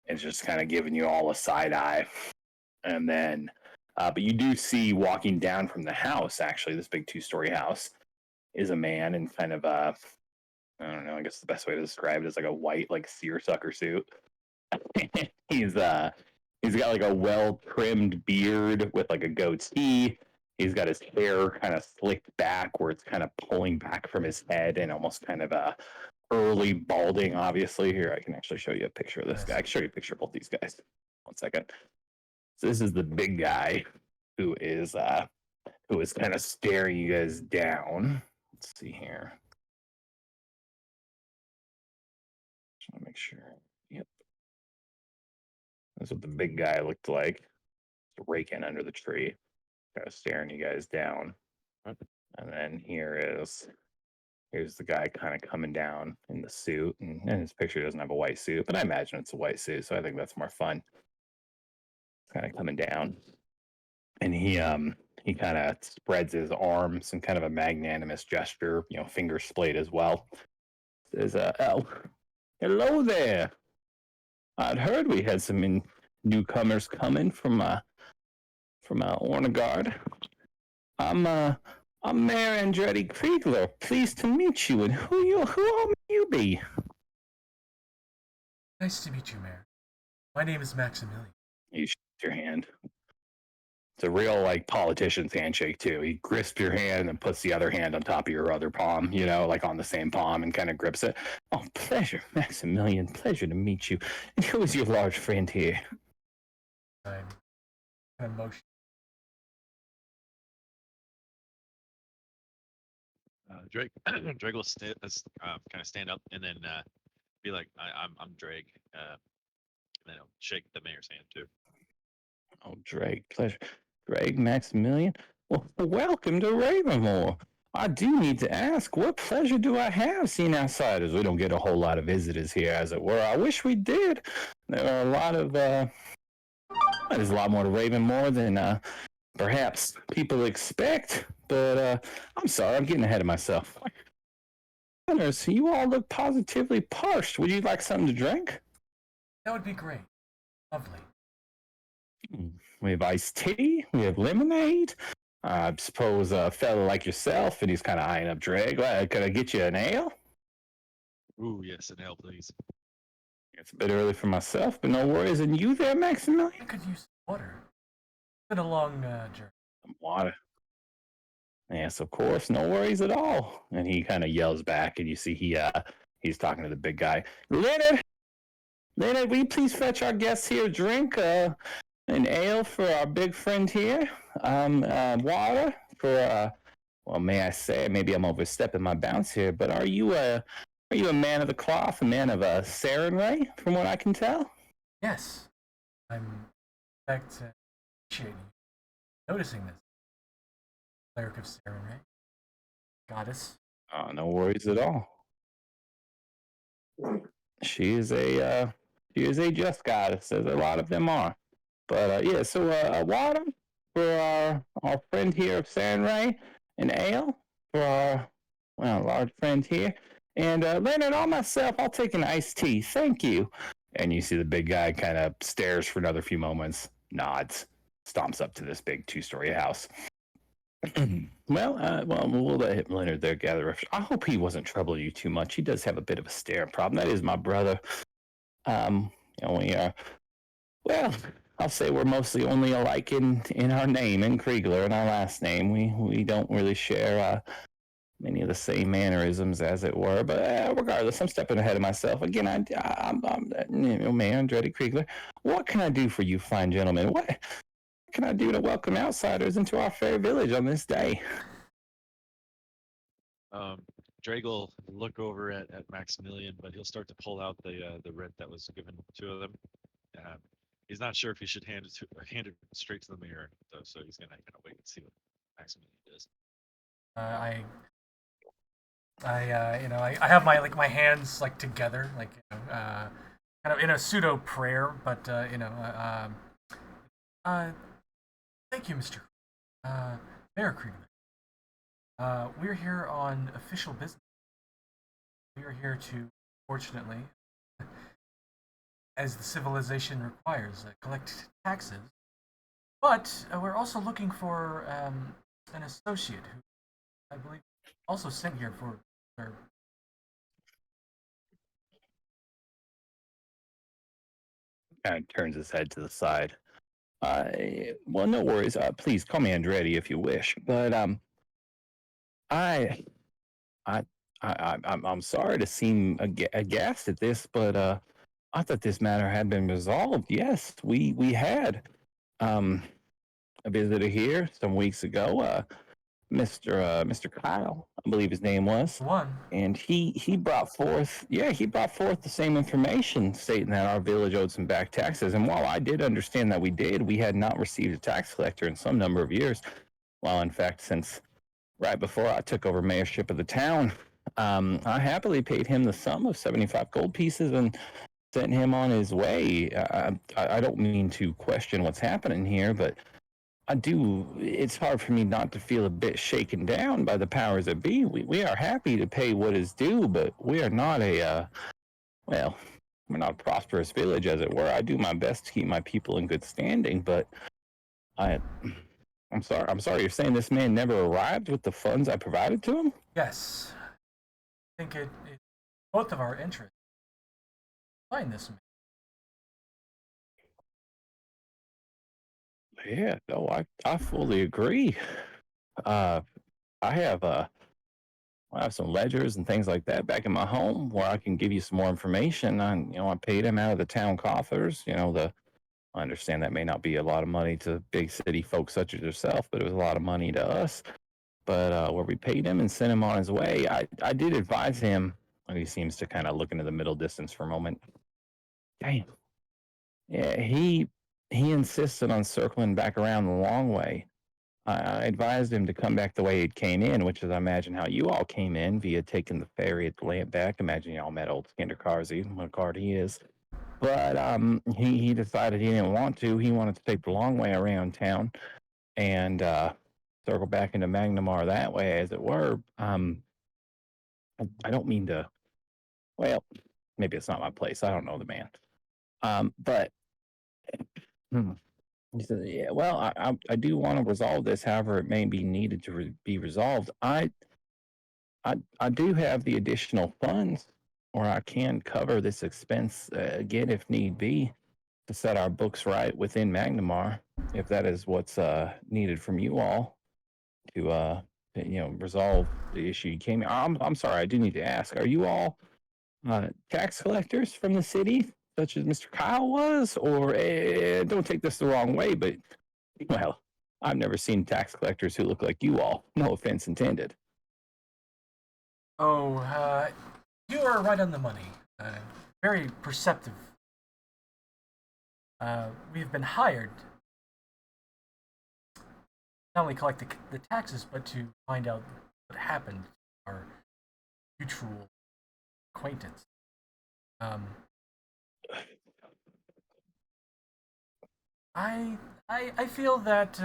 and just kind of giving you all a side eye. And then but you do see walking down from the house, actually this big 2-story house, is a man in kind of I don't know, I guess the best way to describe it is like a white like seersucker suit. He's got like a well trimmed beard with like a goatee. He's got his hair kind of slicked back where it's kind of pulling back from his head and almost kind of a early balding. Obviously, here I can actually show you a picture of this guy. I can show you a picture of both these guys. 1 second. So this is the big guy who is kind of staring you guys down. Let's see here. Just want to make sure. Yep. That's what the big guy looked like, raking under the tree, kind of staring you guys down. And then here's the guy kind of coming down in the suit, and his picture doesn't have a white suit, but I imagine it's a white suit, so I think that's more fun. Kind of coming down, and he kind of spreads his arms in kind of a magnanimous gesture, fingers splayed as well. Says, "Oh, hello there. I'd heard we had some newcomers coming from Ornegard. I'm Mayor Andretti Kriegler. Pleased to meet you. And who all may you be?" Nice to meet you, Mayor. My name is Maximilian. He shakes your hand. It's a real like politician's handshake too. He grasps your hand and puts the other hand on top of your other palm, like on the same palm, and kind of grips it. "Oh, pleasure, Maximilian. Pleasure to meet you. And who is your large friend here?" I'm kind of motion. Drake Drake will kind of stand up and then be like, I'm Drake, and then he'll shake the mayor's hand too. "Oh, Drake, pleasure. Drake, Maximilian. Well, welcome to Ravenmore. I do need to ask, what pleasure do I have seeing outsiders? We don't get a whole lot of visitors here, as it were. I wish we did. There are a lot of, there's a lot more to Ravenmore than perhaps people expect. But I'm sorry, I'm getting ahead of myself. You all look positively parched. Would you like something to drink?" That would be great. Lovely. We have iced tea. We have lemonade. I suppose a fella like yourself, and he's kind of eyeing up Drake. Could I get you an ale? Ooh, yes, an ale, please. It's a bit early for myself, but no worries. And you there, Maximilian? I could use water. It's been a long journey. Some water. Yes, of course, no worries at all. And he kind of yells back, and you see he's talking to the big guy. Leonard, will you please fetch our guests here a drink? An ale for our big friend here. Water for well, may I say, maybe I'm overstepping my bounds here, but are you a man of the cloth, a man of Sarenrae, from what I can tell? Yes, I'm in fact appreciating you noticing this. Cleric of Sarenrae, goddess. Oh, no worries at all. She is a just goddess, as a lot of them are. But yeah, so water for our friend here of Sarenrae, an ale for our large friend here, and Leonard, all myself, I'll take an iced tea, thank you. And you see the big guy kind of stares for another few moments, nods, stomps up to this big two-story house. Well, we'll let Leonard there gather. I hope he wasn't troubling you too much. He does have a bit of a staring problem. That is my brother. We are well. I'll say we're mostly only alike in our name, in Kriegler, and our last name. We don't really share many of the same mannerisms, as it were. But regardless, I'm stepping ahead of myself again. I'm Mayor Andretti Kriegler. What can I do for you, fine gentlemen? What can I do to welcome outsiders into our fair village on this day? Drake will look over at Maximilian, but he'll start to pull out the rent that was given to them. Uh, he's not sure if he should hand it straight to the mayor, though, so he's gonna kind of wait and see what Maximilian does. I have my hands like together, like kind of in a pseudo prayer, but thank you, Mister Mayor Krieger. We're here on official business. We are here to, fortunately, as the civilization requires, collect taxes. But we're also looking for an associate who, I believe, also sent here for their. Kind of turns his head to the side. Well, no worries. Please call me Andretti if you wish. But I, I, I'm sorry to seem aghast at this, but I thought this matter had been resolved. Yes, we had um a visitor here some weeks ago. Mr. Kyle, I believe his name was. One. And he brought forth, he brought forth the same information, stating that our village owed some back taxes. And while I did understand that we had not received a tax collector in some number of years. Well, in fact, since right before I took over mayorship of the town, I happily paid him the sum of 75 gold pieces and sent him on his way. I don't mean to question what's happening here, but I do. It's hard for me not to feel a bit shaken down by the powers that be. We are happy to pay what is due, but we are not well, we're not a prosperous village, as it were. I do my best to keep my people in good standing, but I, I'm sorry. I'm sorry. You're saying this man never arrived with the funds I provided to him? Yes, I think it both of our interests. Find this man. Yeah. No, I fully agree. Uh, I have I have some ledgers and things like that back in my home where I can give you some more information. I paid him out of the town coffers. I understand that may not be a lot of money to big city folks such as yourself, but it was a lot of money to us. But where we paid him and sent him on his way, I did advise him, and he seems to kind of look into the middle distance for a moment. Damn. Yeah, he insisted on circling back around the long way. I advised him to come back the way he came in, which is, I imagine, how you all came in via taking the ferry at the lamp back. Imagine y'all met old Skinder Carsey, what a card he is. But he decided he didn't want to. He wanted to take the long way around town and circle back into Magnamar that way, as it were. I don't mean to. Well, maybe it's not my place. I don't know the man. But hmm, he said, "Yeah, well, I do want to resolve this. However, it may be needed to be resolved. I do have the additional funds, or I can cover this expense again if need be to set our books right within Magnamar, if that is what's needed from you all to resolve the issue you came. I'm sorry, I do need to ask: are you all tax collectors from the city, such as Mr. Kyle was? Or don't take this the wrong way, but well, I've never seen tax collectors who look like you all. No offense intended. Oh, you are right on the money. Very perceptive. We've been hired not only collect the taxes, but to find out what happened to our mutual acquaintance. Um, I feel that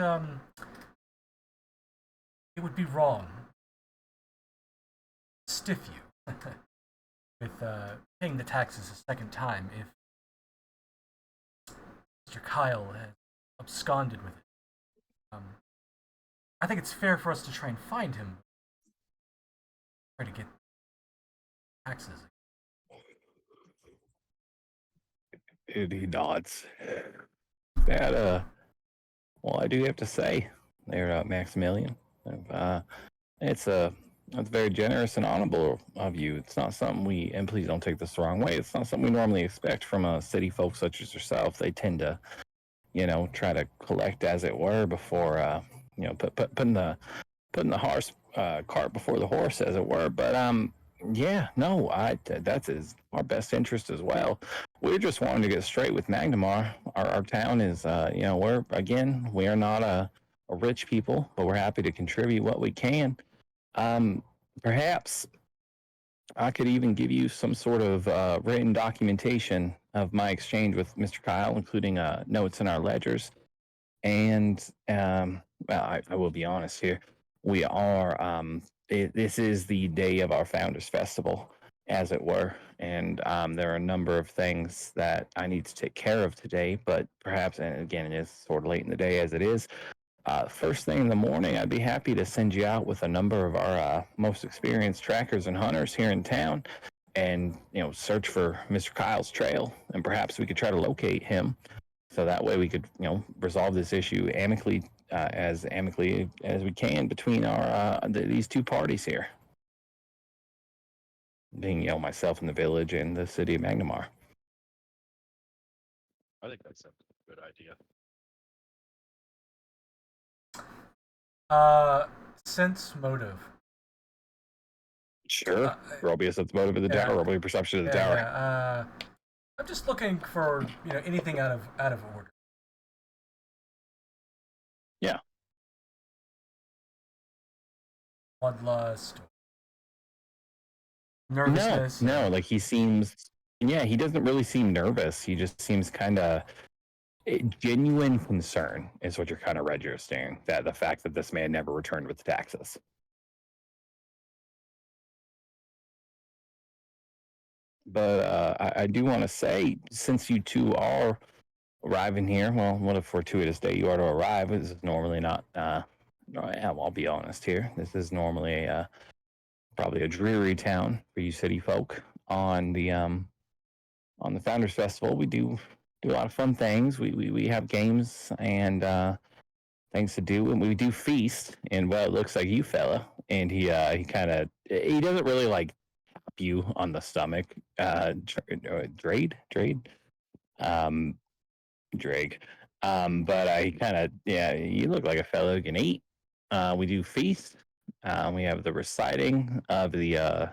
it would be wrong to stiff you with paying the taxes a second time if Mr. Kyle had absconded with it. I think it's fair for us to try and find him, try to get taxes. And he nods. That well, I do have to say, there, Maximilian. Uh, it's that's very generous and honorable of you. It's not something we, and please don't take this the wrong way. It's not something we normally expect from city folk such as yourself. They tend to, try to collect, as it were, before, putting the horse cart before the horse, as it were. But yeah, no, that's our best interest as well. We're just wanting to get straight with Magnamar. Our town is, we are not a rich people, but we're happy to contribute what we can. Um, Perhaps I could even give you some sort of written documentation of my exchange with Mr. Kyle, including notes in our ledgers. And well, I will be honest here. We are. This is the day of our Founders Festival, as it were, and there are a number of things that I need to take care of today. But perhaps, and again, it is sort of late in the day as it is. First thing in the morning, I'd be happy to send you out with a number of our most experienced trackers and hunters here in town, and search for Mr. Kyle's trail, and perhaps we could try to locate him so that way we could resolve this issue amicably as we can between our these two parties here, being myself in the village and the city of Magnamar. I think that's a good idea. Sense motive. Sure. Roll me a sense motive of the tower. Roll me a perception of the tower. Yeah. I'm just looking for anything out of order. Yeah. Bloodlust, nervousness. No, like he seems. Yeah, he doesn't really seem nervous. He just seems kind of genuine concern is what you're kind of registering. That the fact that this man never returned with the taxes. But I do want to say, since you two are arriving here, well, what a fortuitous day you are to arrive. This is normally not. I'll be honest here. This is normally probably a dreary town for you city folk. On the Founders Festival, we do a lot of fun things. We have games and things to do, and we do feast. And well, it looks like you fella, and he he doesn't really like tap you on the stomach. Um, Drake. But I kind of, yeah, you look like a fellow who can eat. We do feast. We have the reciting of the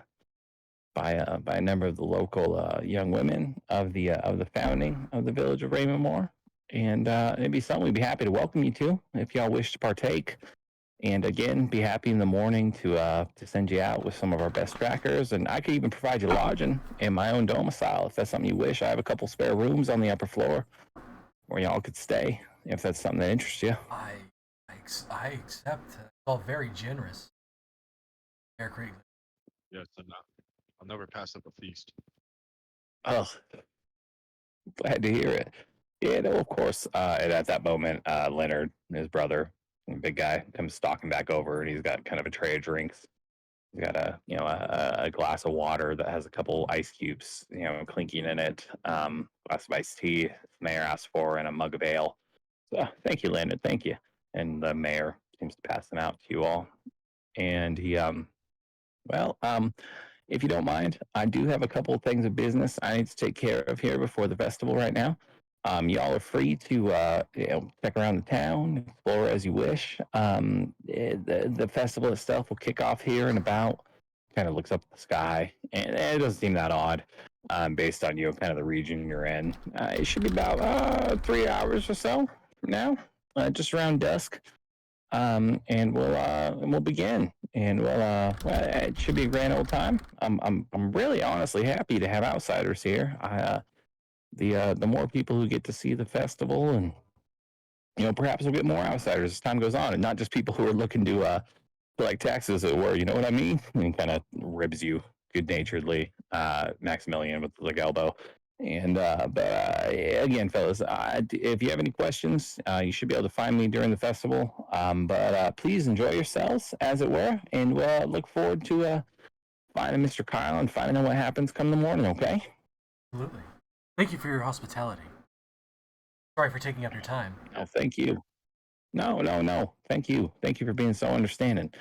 by a number of the local young women of the founding of the village of Raymondmore, and it'd be something we'd be happy to welcome you to if y'all wish to partake. And again, be happy in the morning to send you out with some of our best trackers, and I could even provide you lodging in my own domicile if that's something you wish. I have a couple spare rooms on the upper floor where y'all could stay if that's something that interests you. I accept. It's all very generous. Eric Reed. Yes, I'll never pass up a feast. Oh, glad to hear it. Yeah, no, of course. And at that moment, Leonard, his brother, big guy, comes stalking back over, and he's got kind of a tray of drinks. He's got a glass of water that has a couple ice cubes, clinking in it. Glass of iced tea, the mayor asked for, and a mug of ale. So, thank you, Leonard. Thank you. And the mayor seems to pass them out to you all. and he well, if you don't mind, I do have a couple of things of business I need to take care of here before the festival right now. Y'all are free to check around the town, explore as you wish. The festival itself will kick off here in about. Kind of looks up at the sky, and it doesn't seem that odd, based on kind of the region you're in. It should be about 3 hours or so from now, just around dusk. And we'll begin, and well, it should be a grand old time. I'm really honestly happy to have outsiders here. The more people who get to see the festival, and perhaps we'll get more outsiders as time goes on, and not just people who are looking to collect taxes, as it were. You know what I mean? And kind of ribs you good naturedly, Maximilian with the like elbow. And again, fellas, if you have any questions, you should be able to find me during the festival. But please enjoy yourselves, as it were, and we'll look forward to finding Mr. Kyle and finding out what happens come the morning. Okay? Absolutely. Thank you for your hospitality. Sorry for taking up your time. Oh, thank you. No, no, no. Thank you. Thank you for being so understanding.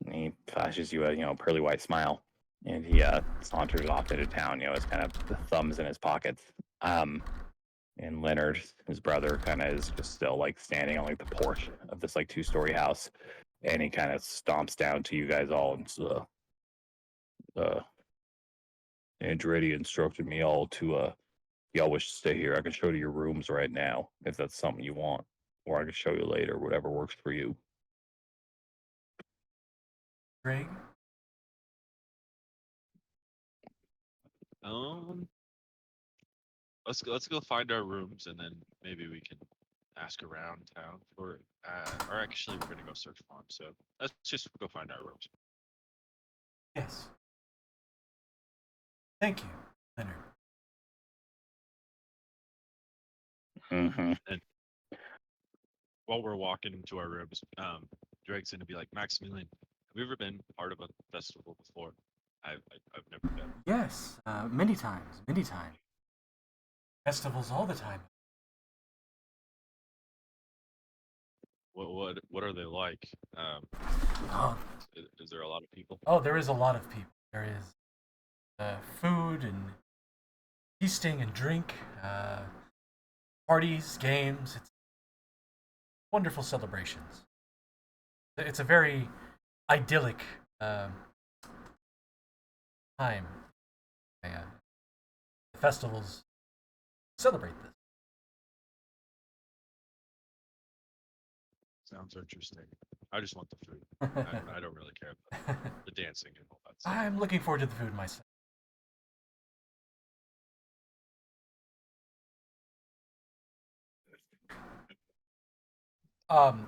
And he flashes you a pearly white smile, and he saunters off into town. His kind of the thumbs in his pockets. And Leonard, his brother, kind of is just still like standing on like the porch of this like 2-story house, and he kind of stomps down to you guys all and says, Andretti instructed me all to y'all wish to stay here. I can show you your rooms right now if that's something you want, or I can show you later, whatever works for you. Greg? Um, let's go find our rooms, and then maybe we can ask around town for. Or actually, we're gonna go search for them. So let's just go find our rooms. Yes. Thank you, Leonard. Mm-hmm. And while we're walking to our rooms, Drake's gonna be like, Maximilian, have you ever been part of a festival before? I've never been. Yes, many times, many times. Festivals all the time. What are they like? Oh, Is there a lot of people? oh, there is a lot of people. There is food and feasting and drink, parties, games. It's wonderful celebrations. It's a very idyllic time. The festivals celebrate this. Sounds interesting. I just want the food. I don't really care about the dancing and all that stuff. I'm looking forward to the food myself.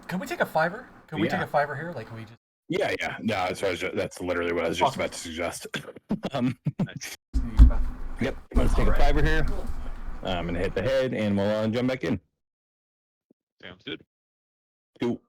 Can we take a fiver? Can we take Yeah. a fiver here? Like, can we just? Yeah, yeah. No, that's literally what I was just Awesome. about to suggest. Nice. Yep. Let's take a fiver here. I'm gonna hit the head, and we'll jump back in. Sounds good. Cool.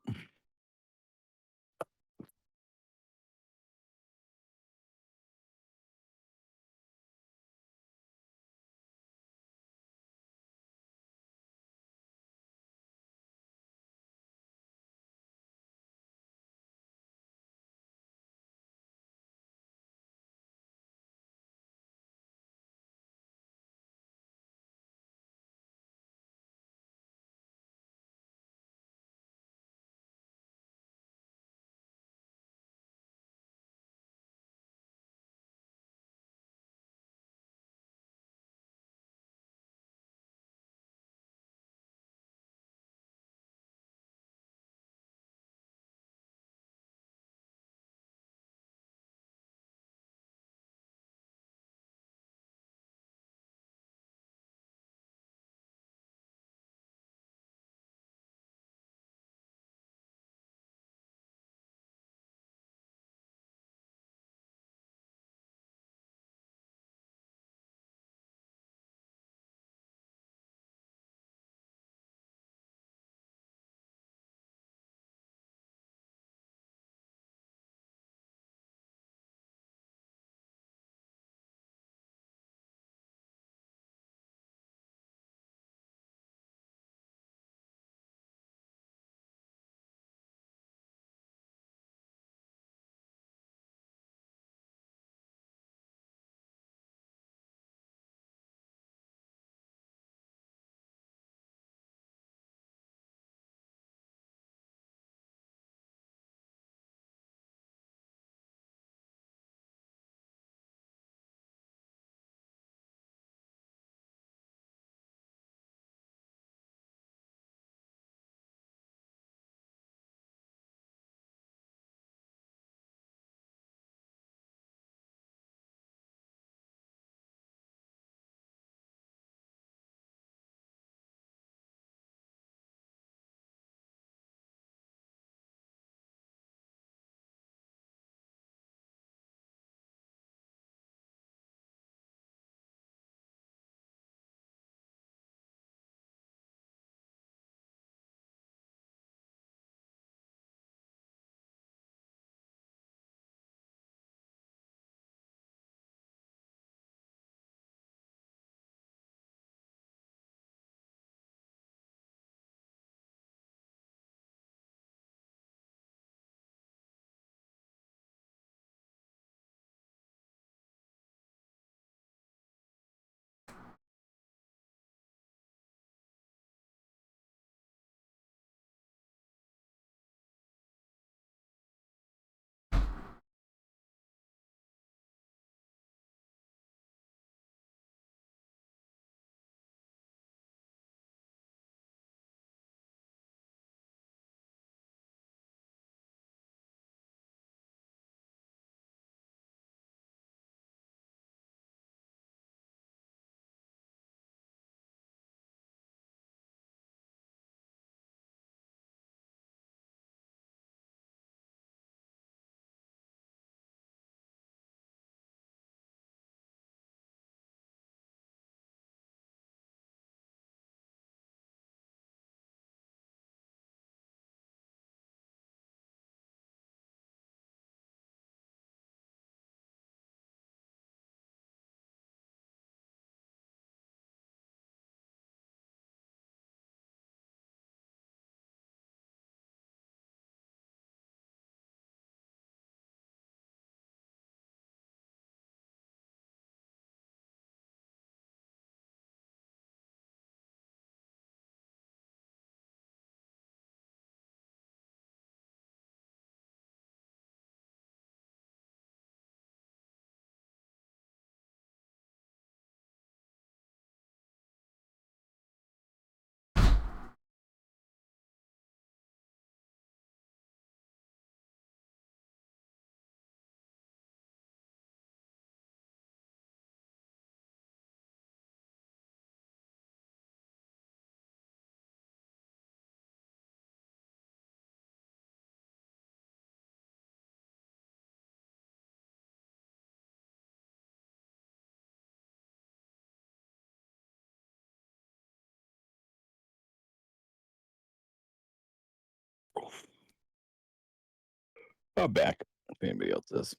I'm back. If anybody else is.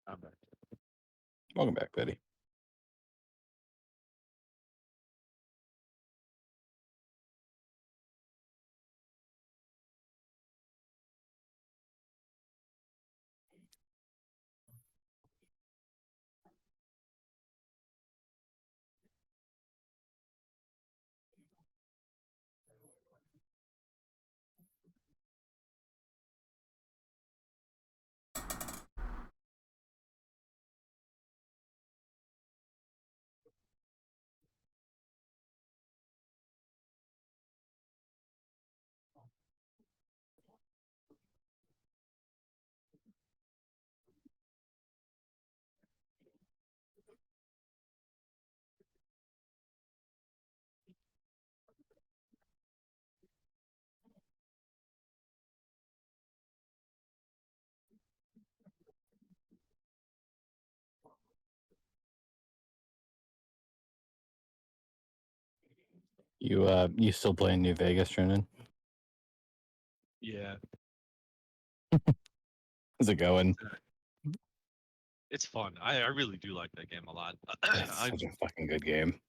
I'm back. Welcome back, Betty. You still playing New Vegas, Trinidad? Yeah. How's it going? It's fun. I really do like that game a lot. It's such a fucking good game.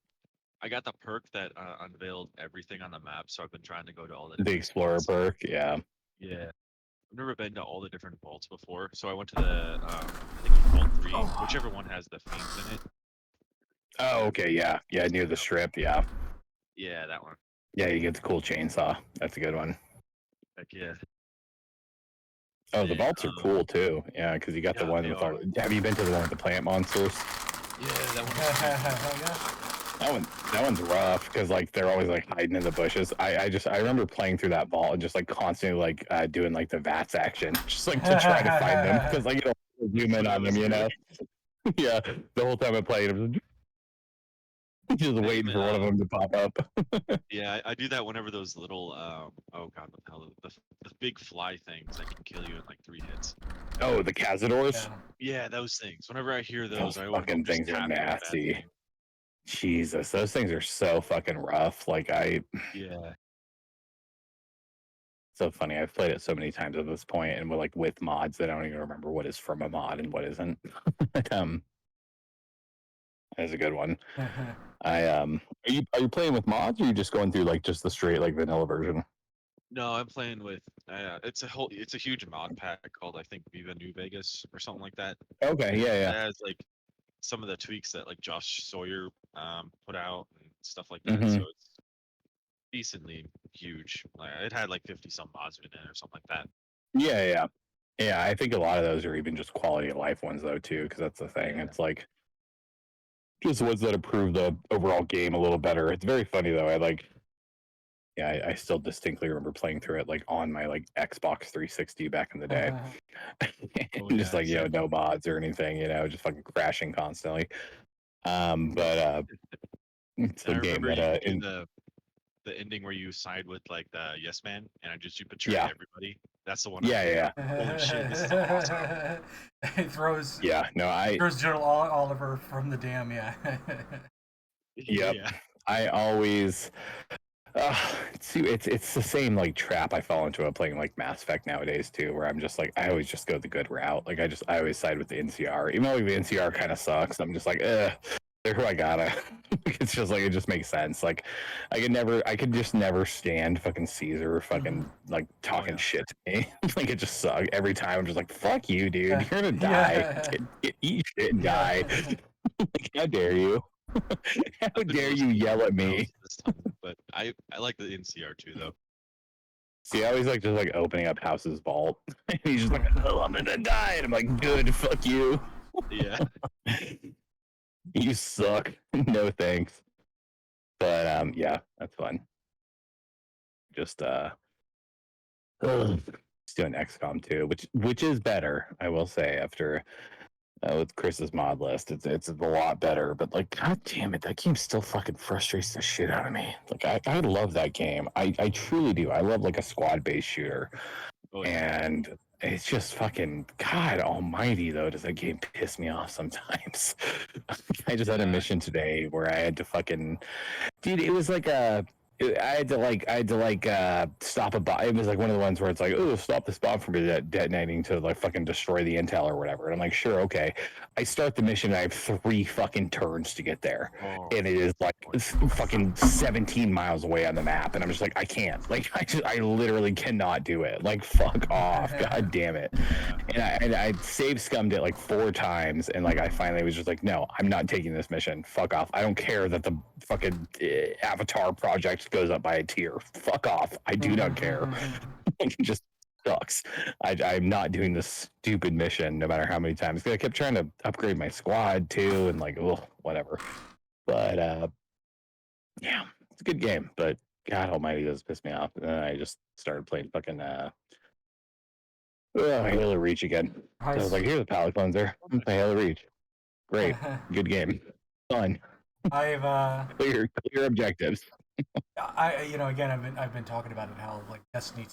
I got the perk that unveiled everything on the map, so I've been trying to go to all the The different Explorer spots. perk, yeah. Yeah. I've never been to all the different vaults before, so I went to the I think it's Vault 3, whichever one has the fiends in it. Oh, okay, yeah. Yeah, near the strip, yeah. Yeah, that one. Yeah, you get the cool chainsaw. That's a good one. Heck yeah. Oh, the And, vaults are cool too. Yeah, because you got the yeah, one they with are. all. Have you been to the one with the plant monsters? Yeah, that one. is creepy. Yeah. That one's rough because like they're always like hiding in the bushes. I remember playing through that vault and just like constantly like doing like the VATS action, just like to try to find them because like you know zoom That's in what I on them, was you know. doing. Yeah, the whole time I played, I was just waiting even, for one of them to pop up. Yeah, I do that whenever those little oh god, what the hell, the big fly things that can kill you in like 3 hits. Oh, the Cazadors. Yeah, those things. Whenever I hear Those those, I always fucking just things are tap it with that nasty. thing. Jesus, those things are so fucking rough. Yeah. So funny. I've played it so many times at this point, and with mods that I don't even remember what is from a mod and what isn't. That's a good one. Are you playing with mods, or are you just going through like just the straight like vanilla version? No, I'm playing with it's a huge mod pack called I think Viva New Vegas or something like that. Okay, And yeah, it yeah. has like some of the tweaks that like Josh Sawyer put out and stuff like that. Hmm. So it's decently huge. Like it had like 50 some mods in it or something like that. Yeah, yeah. Yeah, I think a lot of those are even just quality of life ones though too, because that's the thing. Yeah. It's like just ones that improve the overall game a little better. It's very funny though. I still distinctly remember playing through it like on my like Xbox 360 back in the day. Oh Just yeah, like, same. no mods or anything, just fucking crashing constantly. It's And a I game remember that you could do the ending where you side with like the yes man and you betray yeah, everybody. That's the one I did. yeah. Holy shit, this is awesome. He throws Yeah, no, General Oliver from the dam. Yeah. yep. Yeah. I always it's the same like trap I fall into playing like Mass Effect nowadays too, where I'm just like I always just go the good route. Like I always side with the NCR, even though like, the NCR kind of sucks. I'm just like, they're who I gotta. It's just like it just makes sense. Like I could just never stand fucking Caesar fucking like talking yeah. shit to me. Like it just sucks every time. I'm just like, fuck you, dude. You're gonna die. Eat shit and die. Like, how dare you? How I've been dare you mostly yell at Mouse me? this time, but I like the NCR too though. See, I always like just like opening up House's vault. And he's just like, oh, I'm gonna die. And I'm like, good, fuck you. Yeah. You suck. No thanks. But yeah, that's fun. Just just doing XCOM too, which is better, I will say, after with Chris's mod list. It's a lot better, but like, god damn it, that game still fucking frustrates the shit out of me. Like I love that game. I truly do. I love like a squad based shooter. Oh yeah. And it's just fucking God Almighty, though. Does that game piss me off sometimes? I just had a mission today where I had to fucking dude. It was like I had to stop a bomb. It was like one of the ones where it's like, oh, stop this bomb from detonating to like fucking destroy the intel or whatever. And I'm like, sure, okay. I start the mission. And I have 3 fucking turns to get there, and it is like it's fucking 17 miles away on the map. And I'm just like, I can't. Like, I literally cannot do it. Like, fuck off. God damn it. And I save scummed it like 4 times, and like I finally was just like, no, I'm not taking this mission. Fuck off. I don't care that the fucking Avatar project goes up by a tier. Fuck off. I do not care. It just sucks. I'm not doing this stupid mission no matter how many times. I kept trying to upgrade my squad too, and like, oh, whatever. But yeah, it's a good game. But God Almighty, does piss me off. And then I just started playing fucking Halo Reach again. So I was like, here's a palate cleanser. Play Halo Reach. Great, good game, fun. I've clear objectives. again I've been talking about it how like Destiny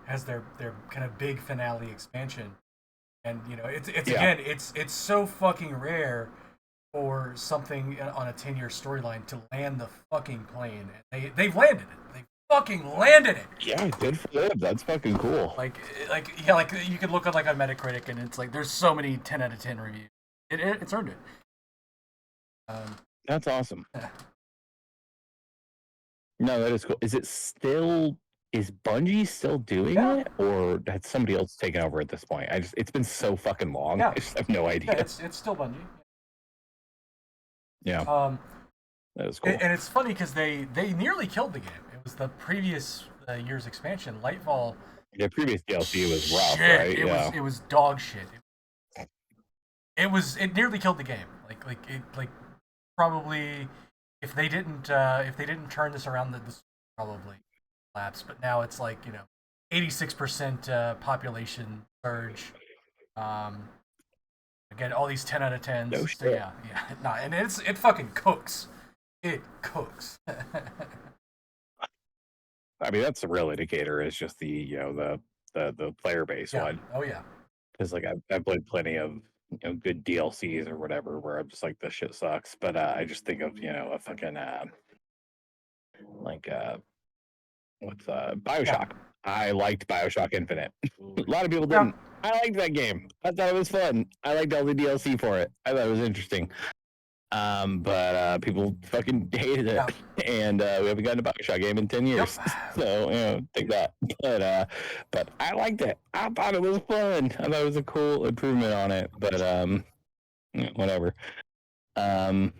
has their kind of big finale expansion, and it's again it's so fucking rare for something on a 10-year storyline to land the fucking plane. They've landed it. They fucking landed it. Yeah, good for them. That's fucking cool. Like you could look at like on Metacritic and it's like there's so many 10 out of 10 reviews. It's earned it. That's awesome. No, that is cool. Is Bungie still doing it, or has somebody else taken over at this point? It's been so fucking long. Yeah. I just have no idea. Yeah, it's still Bungie. Yeah. That is cool. And it's funny because they nearly killed the game. It was the previous year's expansion, Lightfall. The previous DLC was rough, right? It was dog shit. It nearly killed the game. Like probably if they didn't turn this around, this probably collapse. But now it's like 86% population surge. Again, all these 10 out of 10s. No shit. So yeah. Nah, and it fucking cooks. It cooks. I mean, that's the real indicator. Is just the the player base one. Oh yeah. Because like I've played plenty of good DLCs or whatever where I'm just like this shit sucks. But I just think of a fucking what's Bioshock. Yeah. I liked Bioshock Infinite. A lot of people didn't. I liked that game. I thought it was fun. I liked all the DLC for it. I thought it was interesting. But people fucking hated it, and we haven't gotten a Bioshock game in 10 years. So take that. But I liked it. I thought it was fun. I thought it was a cool improvement on it. But whatever. But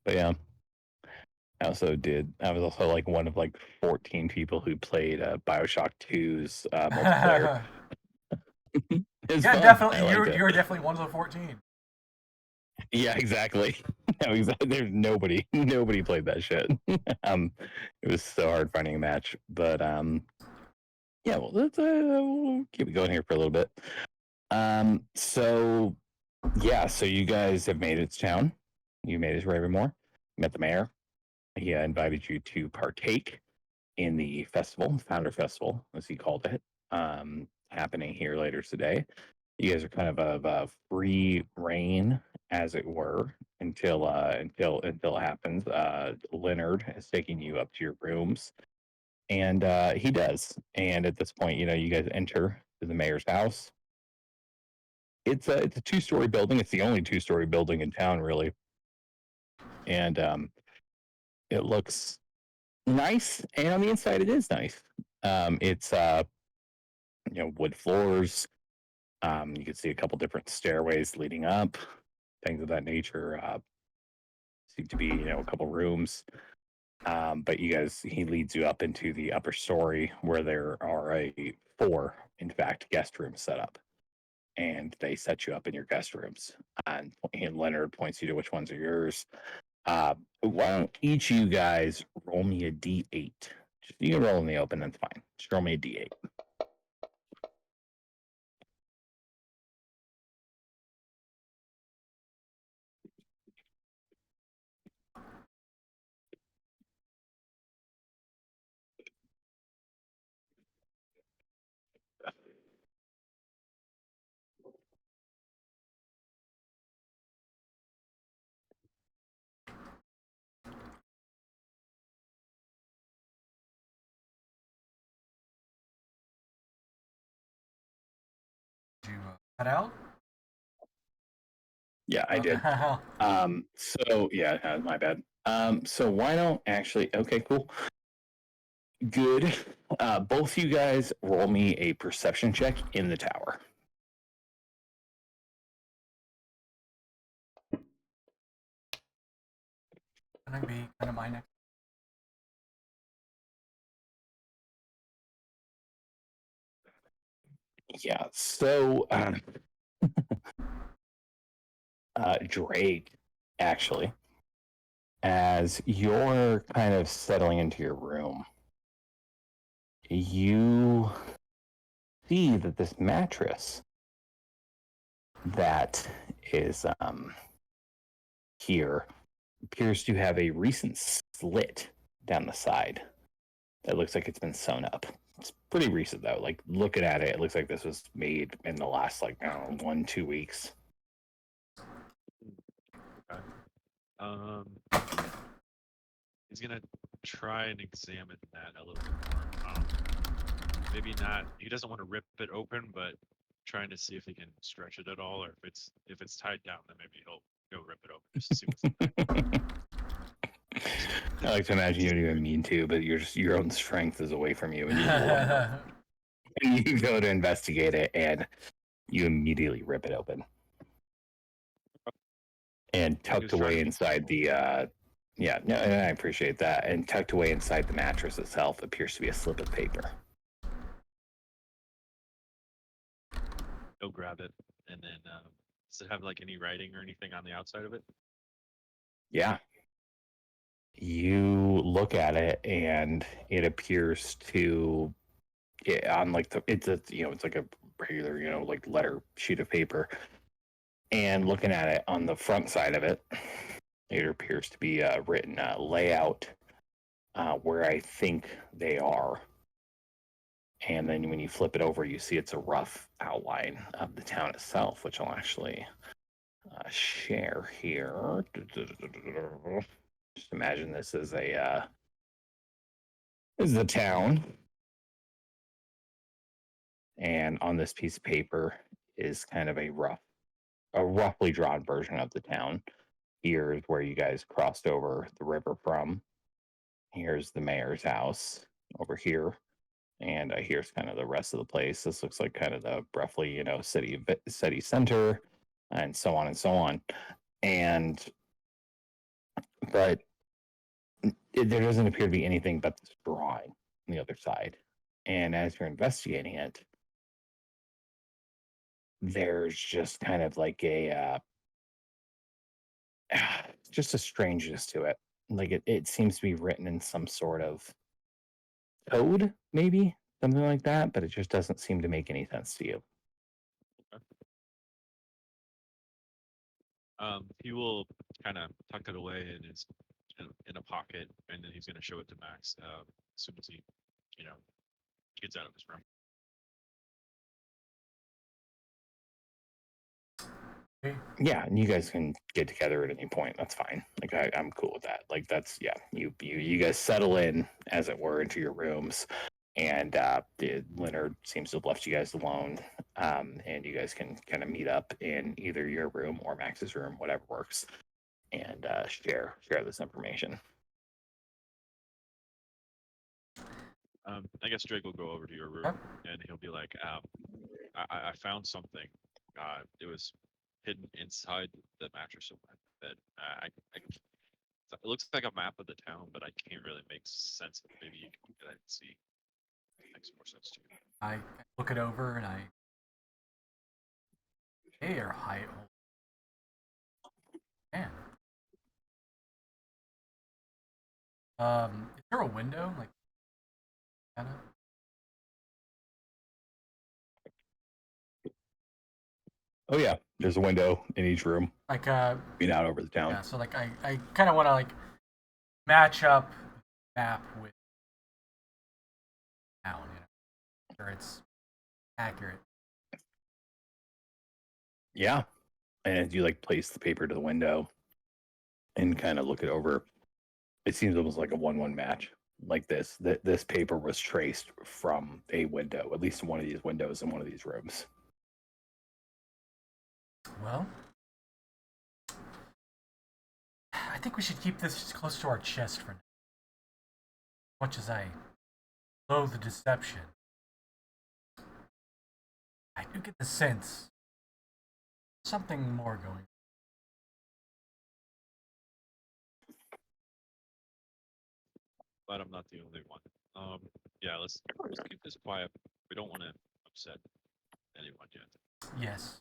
yeah. I was also like one of like 14 people who played Bioshock 2's multiplayer. Definitely. You're definitely one of the 14. Yeah, exactly. No, exactly. There's nobody played that shit. It was so hard finding a match, but yeah. Well, let's we'll keep it going here for a little bit. So you guys have made it to town. You made it to Ravenmore. Met the mayor. He invited you to partake in the festival, Founder Festival, as he called it, happening here later today. You guys are kind of a free reign, as it were, until it happens. Leonard is taking you up to your rooms, and he does. And at this point, you guys enter to the mayor's house. It's a 2-story building. It's the only 2-story building in town, really, and it looks nice. And on the inside, it is nice. It's wood floors. You can see a couple different stairways leading up, things of that nature. Seem to be, a couple rooms. But he leads you up into the upper story where there are 4, in fact, guest rooms set up. And they set you up in your guest rooms. And Leonard points you to which ones are yours. Why don't each of you guys roll me a D8? You can roll in the open, that's fine. Just roll me a D8. you cut out? Yeah, I did. So yeah, my bad. So why don't actually? Okay, cool, good. Both you guys roll me a perception check in the tower. Gonna be kind of my next. Yeah. So Drake, actually, as you're kind of settling into your room, you see that this mattress that is here appears to have a recent slit down the side that looks like it's been sewn up. It's pretty recent though. Like looking at it, it looks like this was made in the last like I don't know, 1-2 weeks. Okay. He's gonna try and examine that a little bit more. Maybe not. He doesn't want to rip it open, but trying to see if he can stretch it at all, or if it's tied down, then maybe he'll go rip it open just to see what's in there. I like to imagine you don't even mean to, but your own strength is away from you, and you go to investigate it, and you immediately rip it open. And tucked away inside the yeah, no, and I appreciate that. And tucked away inside the mattress itself appears to be a slip of paper. He'll grab it, and then does it have like any writing or anything on the outside of it? Yeah. You look at it, and it appears to on like it's a it's like a regular like letter sheet of paper. And looking at it on the front side of it, it appears to be written layout where I think they are. And then when you flip it over, you see it's a rough outline of the town itself, which I'll actually share here. Just imagine this is a town, and on this piece of paper is kind of a roughly drawn version of the town. Here's where you guys crossed over the river from. Here's the mayor's house over here. And here's kind of the rest of the place. This looks like kind of the roughly, city center, and so on and so on. And but there doesn't appear to be anything but this drawing on the other side. And as you're investigating it, there's just kind of like just a strangeness to it. Like it seems to be written in some sort of code, maybe something like that, but it just doesn't seem to make any sense to you. He will kind of tuck it away in a pocket, and then he's gonna show it to Max as soon as he, gets out of his room. Yeah, and you guys can get together at any point. That's fine. Like I'm cool with that. Like that's yeah. You guys settle in, as it were, into your rooms, and Leonard seems to have left you guys alone. And you guys can kind of meet up in either your room or Max's room, whatever works, and share this information. I guess Drake will go over to your room, and he'll be like, I found something. It was hidden inside the mattress of my bed. It looks like a map of the town, but I can't really make sense of it. Maybe you can get it and see. It makes more sense to you. I look it over and they are high. Man. Is there a window? Like, kind of? Oh yeah, there's a window in each room. Like, being out over the town. Yeah, so like I kind of want to like match up map with town, sure it's accurate. Yeah, and as you like place the paper to the window and kind of look it over, it seems almost like a 1-1 match. Like this paper was traced from a window, at least one of these windows in one of these rooms. Well, I think we should keep this close to our chest for now. Much as I loathe the deception, I do get the sense something more going. But I'm not the only one. Yeah, let's keep this quiet. We don't want to upset anyone yet. Yes.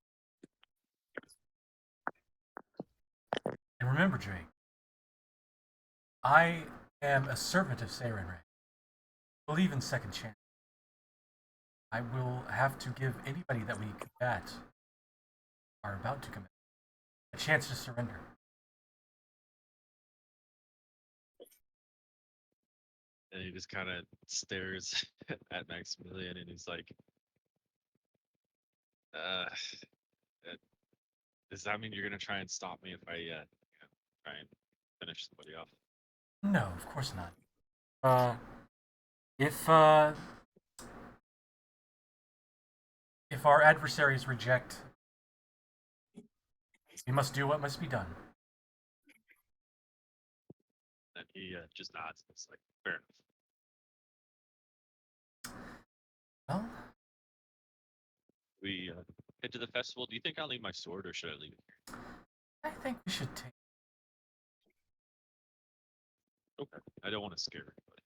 And remember, Drake, I am a servant of Sarenrae. Believe in second chance. I will have to give anybody that we combat, are about to commit, a chance to surrender. And he just kind of stares at Maximilian, and he's like, uh, does that mean you're gonna try and stop me if I try and finish somebody off? No, of course not. If if our adversaries reject, we must do what must be done. And he just nods. It's like, fair enough. Well, We head to the festival. Do you think I'll leave my sword, or should I leave it here? I think we should take. Okay. I don't want to scare anybody.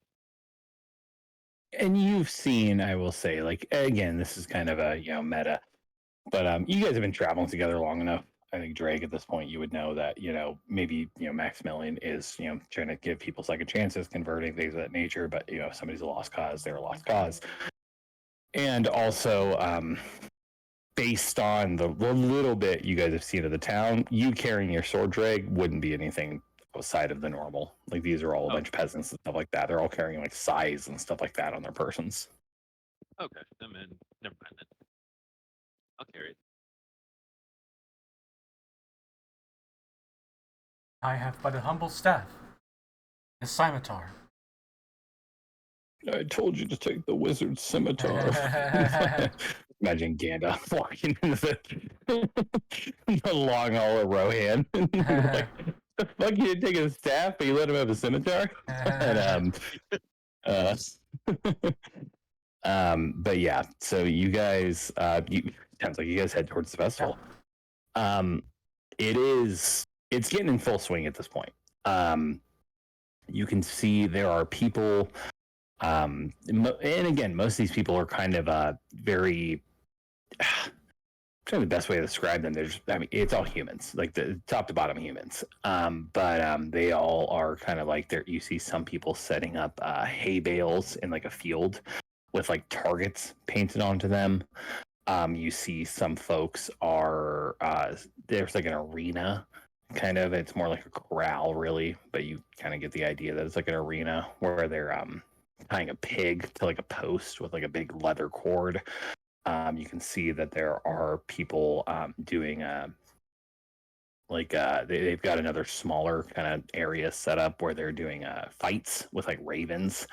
And you've seen, I will say, like again, this is kind of a meta, but you guys have been traveling together long enough. I think Drake, at this point, you would know that maybe Maximilian is trying to give people second chances, converting things of that nature. But if somebody's a lost cause, they're a lost cause. And also, based on the little bit you guys have seen of the town, you carrying your sword, Drake, wouldn't be anything outside of the normal. Like these are all a bunch of peasants and stuff like that. They're all carrying like scythes and stuff like that on their persons. Okay. Then never mind then. I'll carry it. I have but a humble staff, a scimitar. I told you to take the wizard's scimitar. Imagine Gandalf walking into the long hall of Rohan. Like, the fuck, you didn't take his staff, but you let him have a scimitar? And, but yeah, so you guys, sounds like you guys head towards the festival. It's getting in full swing at this point. You can see there are people, and again, most of these people are kind of very. Kind of the best way to describe them. It's all humans, like the top to bottom humans. But they all are kind of like there. You see some people setting up hay bales in like a field with like targets painted onto them. You see some folks are there's like an arena, kind of. It's more like a corral, really, but you kind of get the idea that it's like an arena where they're tying a pig to like a post with like a big leather cord. You can see that there are people doing they've got another smaller kind of area set up where they're doing fights with like ravens.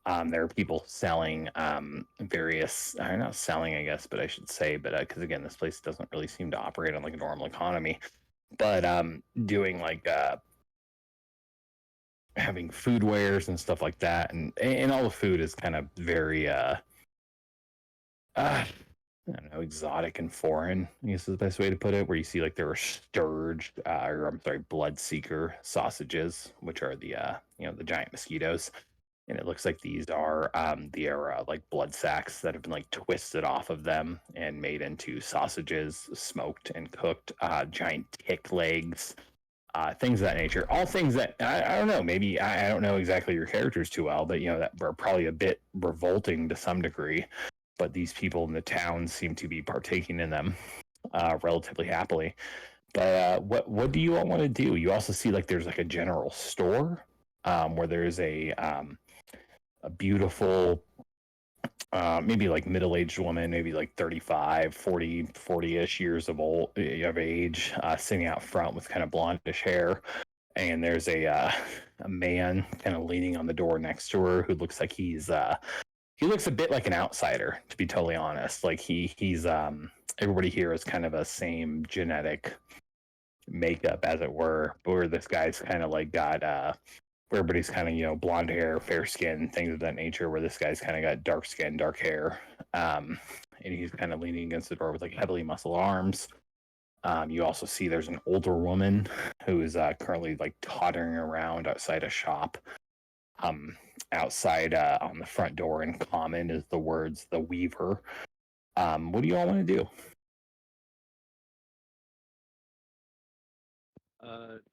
There are people selling various, not selling, I guess, but I should say, but because again, this place doesn't really seem to operate on like a normal economy, but doing like having food wares and stuff like that, and all the food is kind of very I don't know, exotic and foreign, I guess is the best way to put it, where you see like there are sturge, bloodseeker sausages, which are the the giant mosquitoes. And it looks like these are like blood sacks that have been like twisted off of them and made into sausages, smoked and cooked, giant tick legs, things of that nature. All things that I don't know, maybe I don't know exactly your characters too well, but that are probably a bit revolting to some degree. But these people in the town seem to be partaking in them relatively happily. But what do you all want to do? You also see like there's like a general store where there's a beautiful maybe like middle-aged woman, maybe like 35, 40-ish years of age, sitting out front with kind of blondish hair. And there's a man kind of leaning on the door next to her who looks like he looks a bit like an outsider, to be totally honest. Like he's everybody here is kind of a same genetic makeup, as it were. But where this guy's kind of like got everybody's kind of, you know, blonde hair, fair skin, things of that nature. Where this guy's kind of got dark skin, dark hair, and he's kind of leaning against the door with like heavily muscled arms. You also see there's an older woman who is currently like tottering around outside a shop. Outside on the front door in common is the words "the Weaver." What do you all want to do?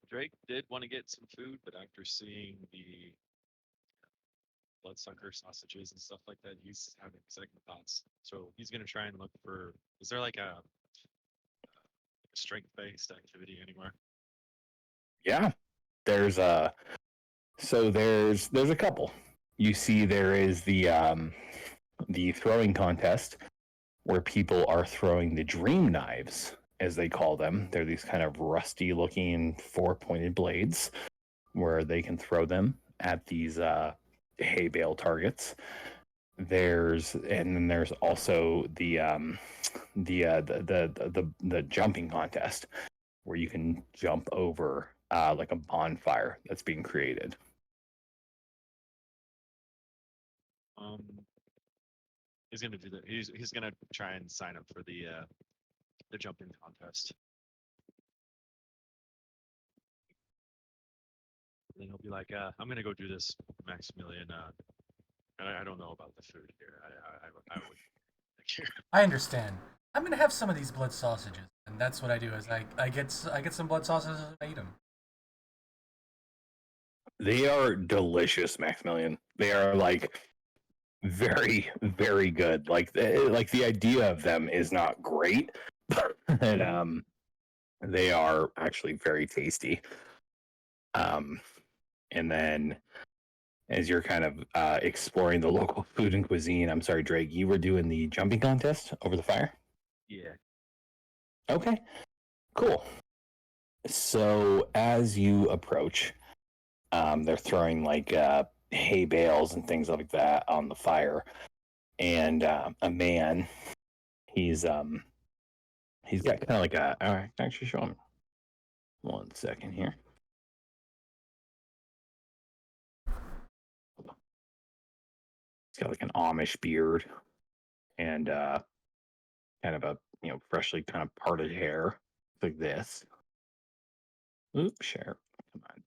Drake did want to get some food, but after seeing the bloodsucker sausages and stuff like that, he's having second thoughts. So he's gonna try and look for. Is there like a strength-based activity anywhere? Yeah, there's a there's a couple. You see, there is the throwing contest where people are throwing the dream knives, as they call them. They're these kind of rusty looking four-pointed blades where they can throw them at these hay bale targets. And then there's also the jumping contest where you can jump over like a bonfire that's being created. He's gonna do that. He's gonna try and sign up for the jumping contest. Then he'll be like, "I'm gonna go do this, Maximilian. I don't know about the food here. I would care." I understand. I'm gonna have some of these blood sausages, and that's what I do. Is I get some blood sausages and I eat them. They are delicious, Maximilian. They are like very, very good. Like the idea of them is not great, and they are actually very tasty. And then as you're kind of exploring the local food and cuisine, I'm sorry, Drake, you were doing the jumping contest over the fire? Yeah. Okay, cool. So as you approach, they're throwing like hay bales and things like that on the fire, and a man, he's got kind of like a. All right, actually, show him. 1 second here. He's got like an Amish beard and kind of a, you know, freshly kind of parted hair like this. Oops, share. Come on.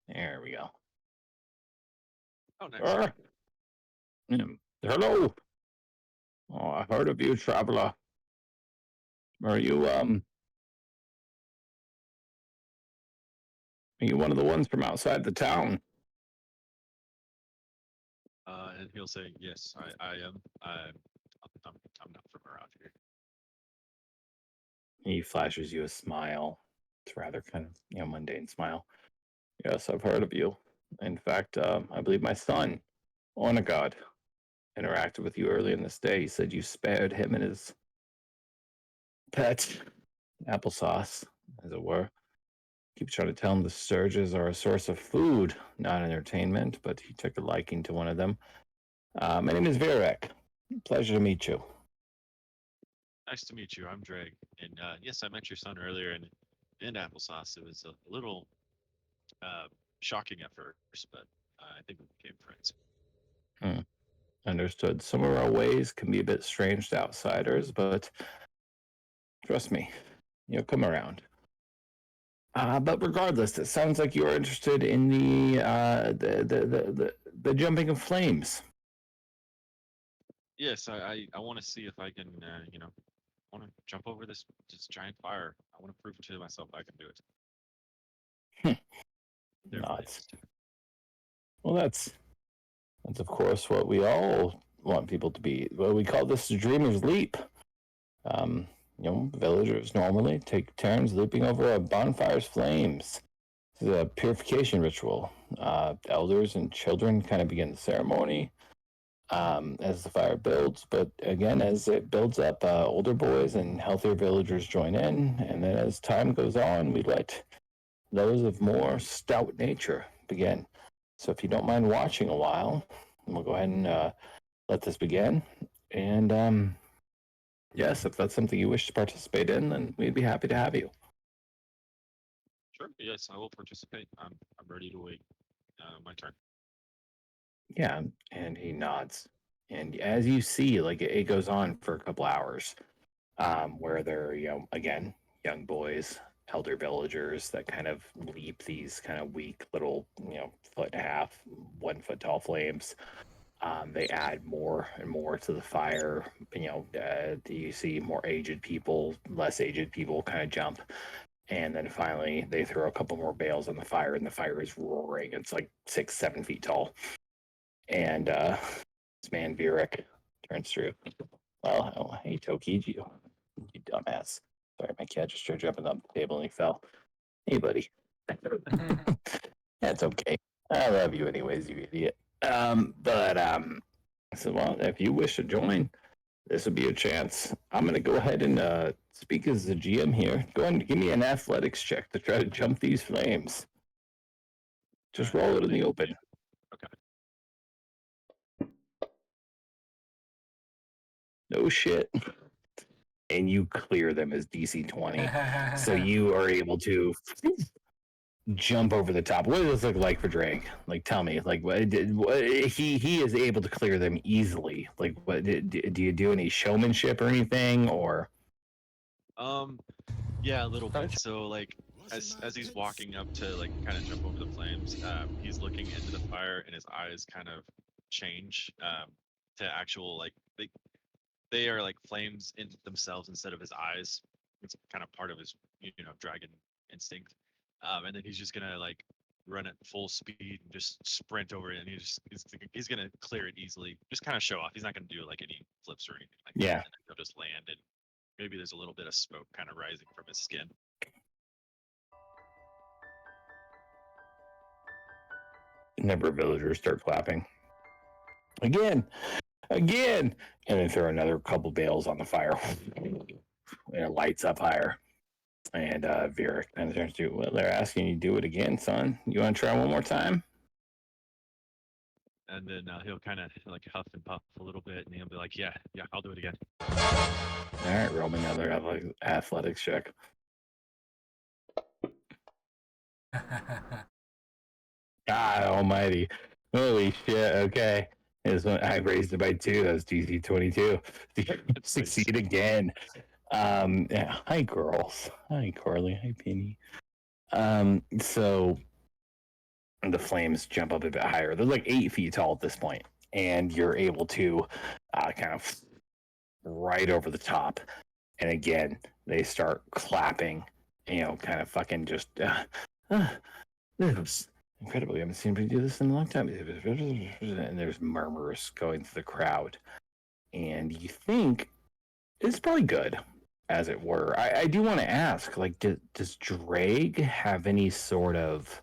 There we go. Oh, nice. Hello. Oh, I heard of you, traveler. Are you one of the ones from outside the town? And he'll say, "Yes, I am. I'm not from around here." He flashes you a smile. It's rather kind of, you know, mundane smile. Yes, I've heard of you. In fact, I believe my son, Onagod, interacted with you early in this day. He said you spared him and his pet, Applesauce, as it were. Keep trying to tell him the Sturges are a source of food, not entertainment, but he took a liking to one of them. My name is Virek. Pleasure to meet you. Nice to meet you. I'm Drake, and yes, I met your son earlier in Applesauce. It was a little shocking at first, but I think we became friends. Understood. Some of our ways can be a bit strange to outsiders, but trust me, you'll come around. But regardless, it sounds like you're interested in the jumping of flames. Yes, I want to see if I can, I want to jump over this giant fire. I want to prove to myself I can do it. Nuts. Well, that's of course what we all want people to be. Well, we call this the dreamer's leap. Villagers normally take turns leaping over a bonfire's flames. This is a purification ritual. Elders and children kind of begin the ceremony as the fire builds. But again, as it builds up, older boys and healthier villagers join in. And then as time goes on, we let those of more stout nature begin. So if you don't mind watching a while, we'll go ahead and let this begin. And Yes, if that's something you wish to participate in, then we'd be happy to have you. Sure. Yes, I will participate. I'm ready to wait. My turn. Yeah, and he nods. And as you see, like it goes on for a couple hours, where they're, again, young boys, elder villagers that kind of leap these kind of weak little, 1.5 foot, 1 foot tall flames. They add more and more to the fire. You see more aged people, less aged people kind of jump. And then finally, they throw a couple more bales on the fire, and the fire is roaring. It's like 6, 7 feet tall. And this man, Vieric, turns through. Well, oh, hey, Toki, you dumbass. Sorry, my cat just started jumping up the table and he fell. Hey, buddy. That's okay. I love you anyways, you idiot. I said, well, if you wish to join, this would be a chance. I'm going to go ahead and speak as the GM here. Go ahead and give me an athletics check to try to jump these flames. Just roll it in the open. Okay. No shit. And you clear them as DC 20. So you are able to jump over the top. What does this look like for Drake? Like, tell me. Like, he is able to clear them easily. Like, what do you do any showmanship or anything, or? Yeah, a little bit. So like, as he's walking up to like kind of jump over the flames, he's looking into the fire, and his eyes kind of change to actual like they are like flames in themselves instead of his eyes. It's kind of part of his dragon instinct. And then he's just gonna like run at full speed and just sprint over it, and he's gonna clear it easily. Just kind of show off. He's not gonna do like any flips or anything like that. Yeah. And then he'll just land, and maybe there's a little bit of smoke kind of rising from his skin. A number of villagers start clapping. Again, and then throw another couple bales on the fire, and it lights up higher. And Vieric kind of turns to, well, they're asking you to do it again, son. You want to try one more time? And then he'll kind of like huff and puff a little bit, and he'll be like, "Yeah, I'll do it again." All right, roll me another athletics check. God almighty. Holy shit. Okay. I raised it by 2. That's DC 22. Succeed again. Yeah. Hi, girls. Hi, Carly. Hi, Penny. So the flames jump up a bit higher. They're like 8 feet tall at this point, and you're able to kind of right over the top. And again, they start clapping, kind of fucking just, this incredible. We haven't seen anybody do this in a long time. And there's murmurs going through the crowd. And you think it's probably good, as it were. I do want to ask, like, does Drake have any sort of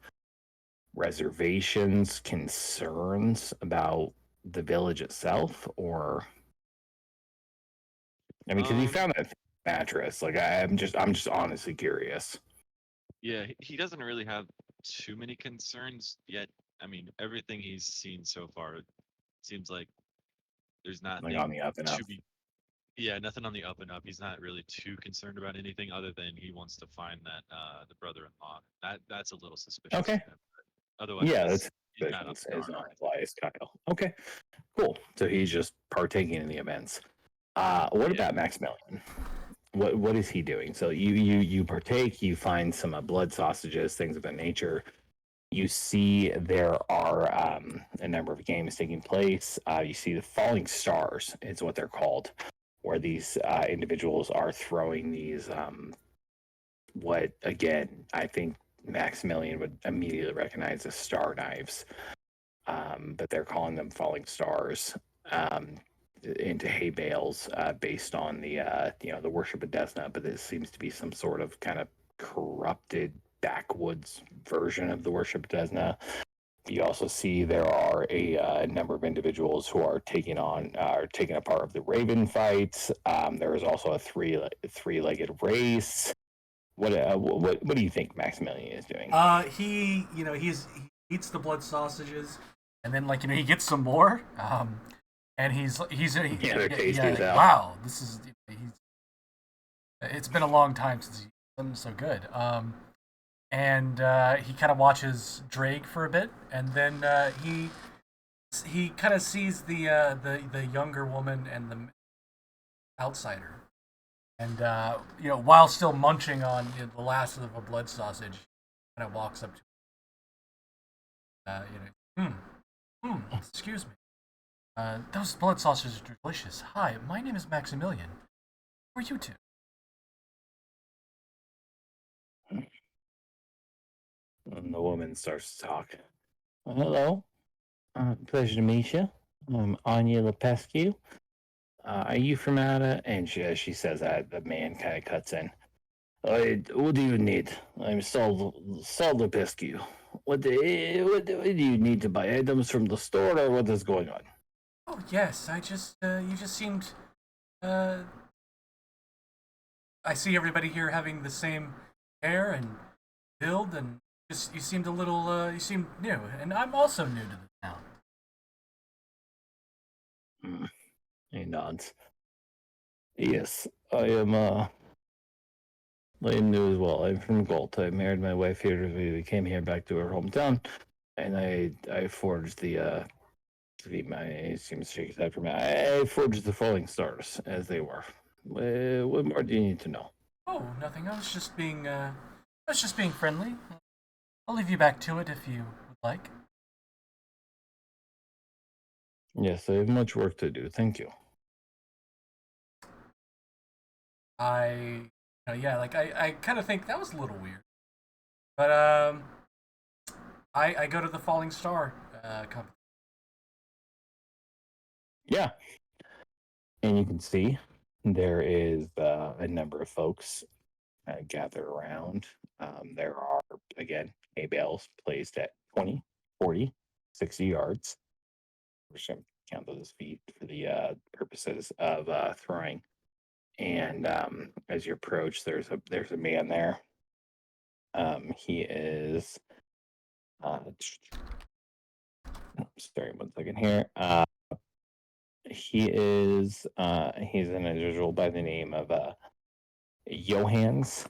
reservations, concerns about the village itself, or? I mean, because he found that mattress. Like, I'm just honestly curious. Yeah, he doesn't really have too many concerns yet. I mean, everything he's seen so far seems like there's not Like on the up and up. nothing on the up and up. He's not really too concerned about anything other than he wants to find that the brother-in-law. That's a little suspicious. Okay. To him, but otherwise, Yeah, that's he's not up in is arms. not Elias Kyle. Okay, cool. So he's just partaking in the events. What about Maximilian? What is he doing? So you partake. You find some blood sausages, things of that nature. You see there are a number of games taking place. You see the falling stars is what they're called, where these individuals are throwing these. What again? I think Maximilian would immediately recognize as star knives, but they're calling them falling stars. Into hay bales based on the the worship of Desna, but this seems to be some sort of kind of corrupted backwoods version of the worship of Desna. You also see there are a number of individuals who are taking a part of the Raven fights. There is also a three-legged race. What do you think Maximilian is doing? He he eats the blood sausages, and then he gets some more. and they're tasty as hell. wow, this is it's been a long time since he's done so good. And he kind of watches Drake for a bit, and then he kind of sees the younger woman and the outsider, and while still munching on the last of a blood sausage, kind of walks up to excuse me. Those blood sausages are delicious. Hi, my name is Maximilian. Who are you two? And the woman starts to talk. Well, hello. Pleasure to meet you. I'm Anya Lepescu. Are you from Ada? And she says that the man kind of cuts in. What do you need? I'm Saul Lepescu. What do you need to buy items from the store, or what is going on? Oh yes, I just you just seemed. I see everybody here having the same hair and build, and just you seemed a little. You seemed new, and I'm also new to the town. He nods. Yes, I am. I am new as well. I'm from Galt. I married my wife here. We came here back to our hometown, and I forged the my seems to shake his head for me. I forged the falling stars as they were. What more do you need to know? Oh, nothing. I was just being friendly. I'll leave you back to it if you would like. Yes, I have much work to do. Thank you. I kind of think that was a little weird, but I go to the Falling Star company. Yeah, and you can see there is a number of folks gather around. There are, again, hay bales placed at 20, 40, 60 yards. We're just going to count those as feet for the purposes of throwing. And as you approach, there's a man there. He is. Sorry, 1 second here. He's an individual by the name of Johannes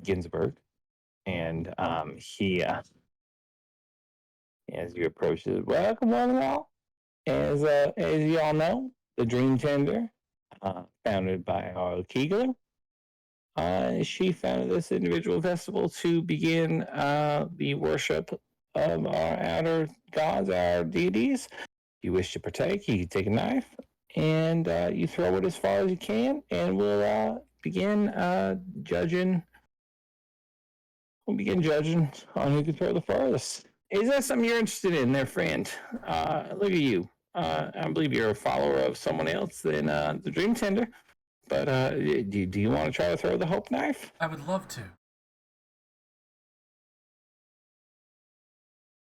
Ginsburg, and as you approach, it, welcome one and all. As you all know, the Dream Tender, founded by Harl Keegler. She founded this individual festival to begin the worship of our outer gods, our deities. If you wish to partake, you can take a knife and you throw it as far as you can, and we'll begin judging. We'll begin judging on who can throw the farthest. Is that something you're interested in, there, friend? Look at you. I believe you're a follower of someone else than the Dream Tender. But do you want to try to throw the hope knife? I would love to.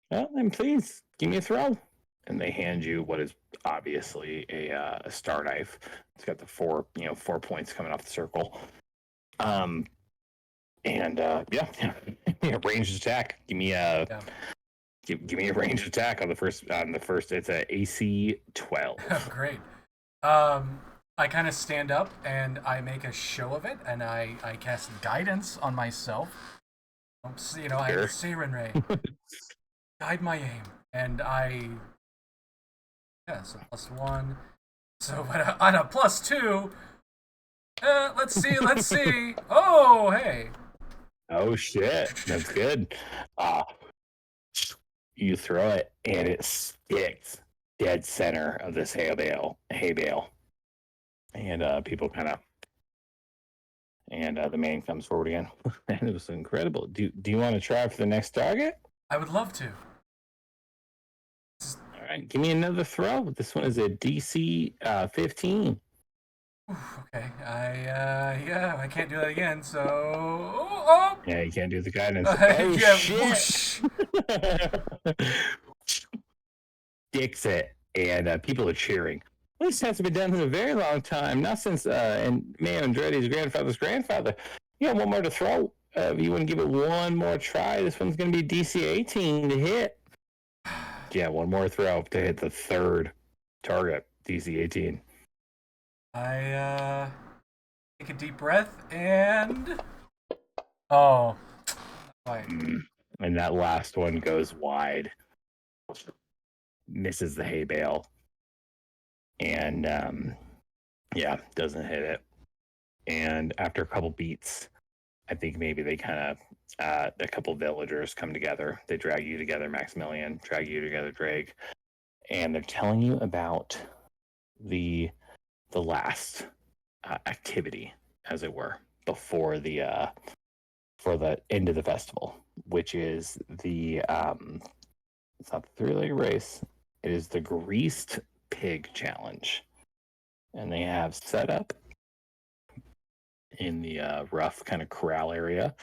Well, then please give me a throw. And they hand you what is obviously a star knife. It's got the 4 points coming off the circle. Ranged attack. Give me a give me a ranged attack on the first. It's a AC 12. Great. I kind of stand up and I make a show of it, and I cast guidance on myself. I have Siren Ray. Guide my aim, and so +1. So on a +2. Let's see. Oh, hey. Oh shit, that's good. You throw it, and it sticks dead center of this hay bale. And people kind of, and the man comes forward again. And it was incredible. Do you want to try for the next target? I would love to. All right, give me another throw. This one is a DC 15. Okay, I can't do that again. So, Yeah, you can't do the guidance. Shit! Dicks it, and people are cheering. Well, this hasn't been done in a very long time, not since and man Andretti's grandfather's grandfather. Yeah, one more to throw. If you want to give it one more try, this one's going to be DC 18 to hit. Yeah, one more throw to hit the third target. DC 18. I take a deep breath and oh, wait. And that last one goes wide, misses the hay bale, and yeah, doesn't hit it. And after a couple beats, I think maybe they kind of a couple villagers come together. They drag you together, Maximilian. Drag you together, Drake, and they're telling you about the last activity, as it were, before the for the end of the festival, which is the it's not the three-legged race. It is the greased pig challenge, and they have set up in the rough kind of corral area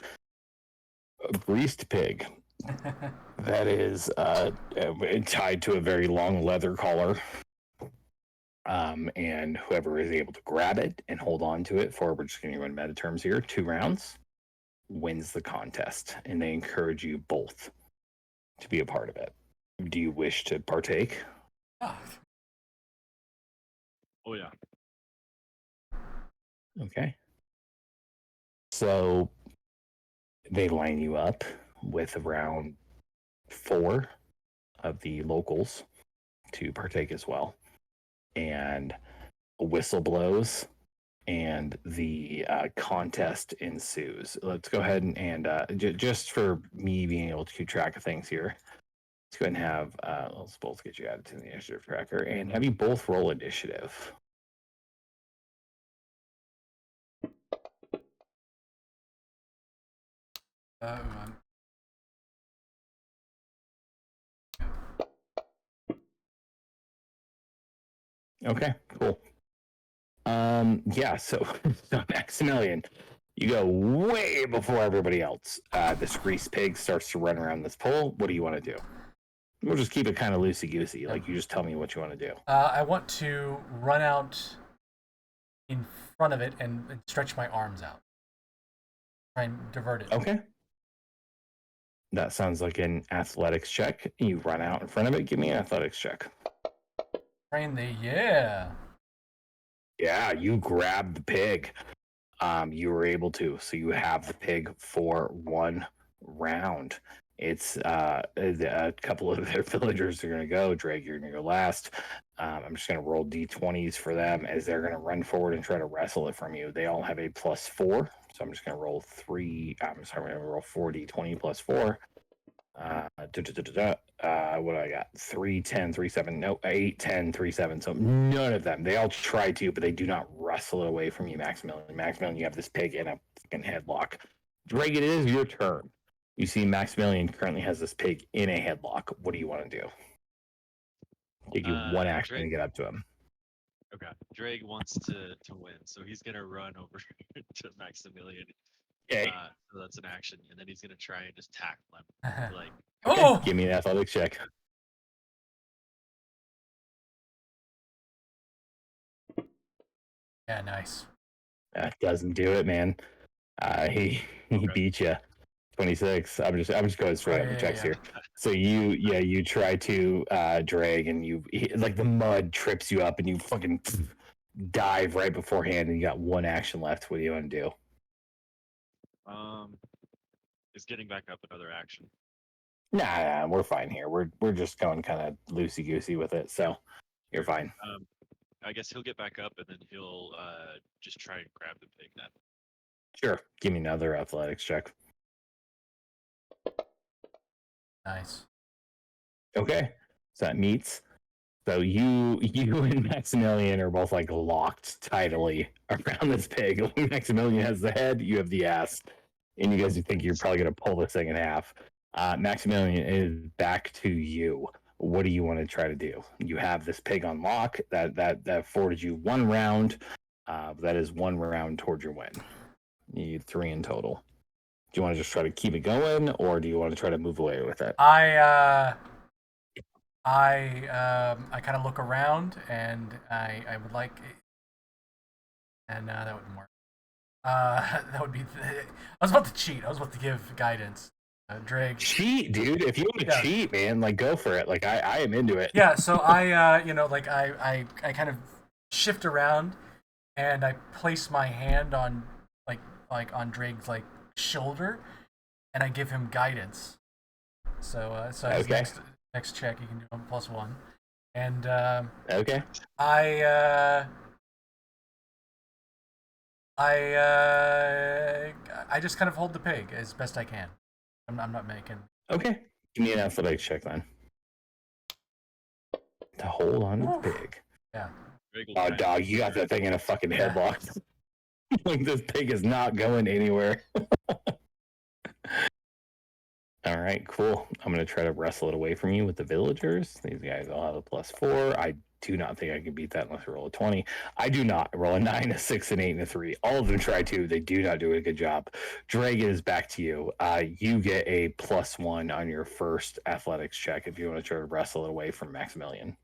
a greased pig that is tied to a very long leather collar. And whoever is able to grab it and hold on to it for, we're just going to run meta terms here, 2 rounds, wins the contest. And they encourage you both to be a part of it. Do you wish to partake? Oh, Oh yeah. Okay. So they line you up with around 4 of the locals to partake as well. And a whistle blows and the contest ensues. Let's go ahead and just for me being able to keep track of things here, let's go ahead and have, let's both get you added to the initiative tracker and have you both roll initiative. um, Okay, cool. Yeah, so Maximilian, you go way before everybody else. This grease pig starts to run around this pole. What do you want to do? We'll just keep it kind of loosey-goosey. Like, you just tell me what you want to do. I want to run out in front of it and stretch my arms out. Try and divert it. Okay. That sounds like an athletics check. You run out in front of it. Give me an athletics check. Train the yeah. Yeah, you grab the pig. You were able to. So you have the pig for 1 round. It's a couple of their villagers are going to go. Drake, you're going to go last. I'm just going to roll d20s for them as they're going to run forward and try to wrestle it from you. They all have a +4. So I'm just going to roll 3. I'm sorry, I'm going to roll 4d20 +4. What do I got? 3, 10, 3, 7. No, 8, 10, 3, 7. So none of them. They all try to, but they do not wrestle it away from you, Maximilian. Maximilian, you have this pig in a fucking headlock. Drake, it is your turn. You see, Maximilian currently has this pig in a headlock. What do you want to do? Give you 1 action to Drake, get up to him. okay. Drake wants to win, so he's gonna run over to Maximilian. Okay. So that's an action, and then he's gonna try and just tackle him. Like, Okay, Oh! give me an athletics check. Yeah, nice. That doesn't do it, man. He Okay. beat you. 26. I'm just going straight up the checks here. So you try to drag and like the mud trips you up and you fucking dive right beforehand and you got 1 action left. What do you want to do? Is getting back up another action. Nah, we're fine here. We're just going kind of loosey goosey with it, so you're fine. I guess he'll get back up and then he'll just try and grab the pig then. Sure. Give me another athletics check. Nice. Okay. So that meets. So you and Maximilian are both like locked tightly around this pig. Maximilian has the head, you have the ass, and you guys think you're probably gonna pull this thing in half. Maximilian, is back to you. What do you want to try to do? You have this pig on lock. That afforded you 1 round. That is 1 round towards your win. You need 3 in total. Do you want to just try to keep it going, or do you want to try to move away with it? I kind of look around and I would like, and that wouldn't work. That would be. I was about to cheat. I was about to give guidance. Drake. Cheat, dude. If you want to Yeah. cheat, man, like go for it. Like I am into it. Yeah, so I, I kind of shift around and I place my hand on like on Drake's like shoulder, and I give him guidance. So his Okay. next check, he can do a +1, and Okay. I I just kind of hold the pig as best I can. I'm not making. Okay. Give me an athletics check then. To hold on to the Oof. pig. Yeah. Drake will Oh, try and dog, make you got sure- that thing in a fucking Yeah. headlock. Like this pig is not going anywhere. All right, cool. I'm gonna try to wrestle it away from you with the villagers. These guys all have a +4. I do not think I can beat that unless I roll a 20. I do not. I roll a 9, a 6, an 8, and a 3. All of them try to. They do not do a good job. Dragon is back to you. You get a +1 on your first athletics check if you want to try to wrestle it away from Maximilian.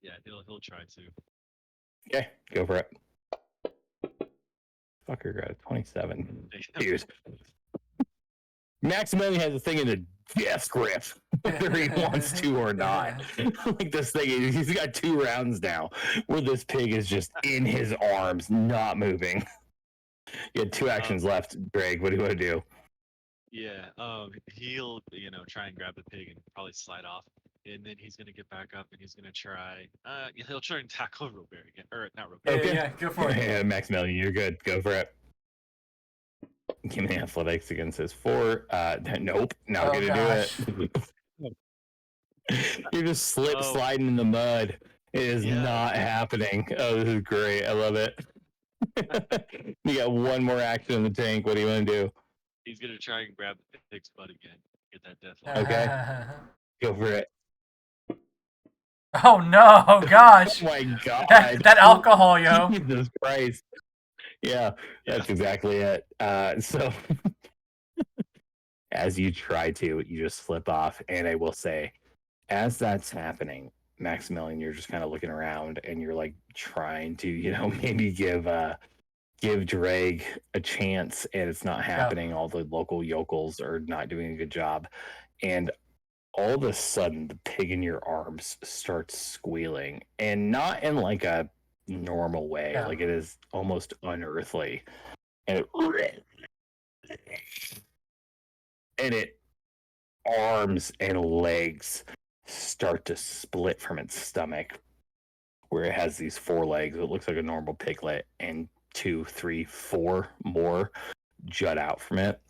Yeah, he'll try to. Okay, go for it. Fucker got a 27. Dude. Maximilian has a thing in a death grip, whether he wants to or not. Like this thing, he's got 2 rounds now where this pig is just in his arms, not moving. You had 2 actions left, Greg. What do you want to do? Yeah, he'll try and grab the pig and probably slide off, and then he's gonna get back up and he's gonna try. He'll try and tackle Robert again, or not Robert. Yeah, Okay. yeah, go for it. Yeah, Maximilian, you're good. Go for it. Give me athletics against his 4. Nope, not Oh, gonna gosh. do it. You're just Oh. sliding in the mud. It is Yeah. not happening. Oh, this is great. I love it. You got 1 more action in the tank. What do you want to do? He's gonna try and grab the pig's butt again. Get that death lock. Okay. Go for it. Oh no, gosh. Oh my god. that alcohol, yo. Jesus Christ. Yeah, that's exactly it. So as you try to, you just slip off. And I will say, as that's happening, Maximilian, you're just kind of looking around and you're like trying to, maybe give Drake a chance, and it's not happening. All the local yokels are not doing a good job. And all of a sudden, the pig in your arms starts squealing, and not in like a normal way. Yeah. Like it is almost unearthly. And it arms and legs start to split from its stomach, where it has these 4 legs. It looks like a normal piglet, and 2, 3, 4 more jut out from it.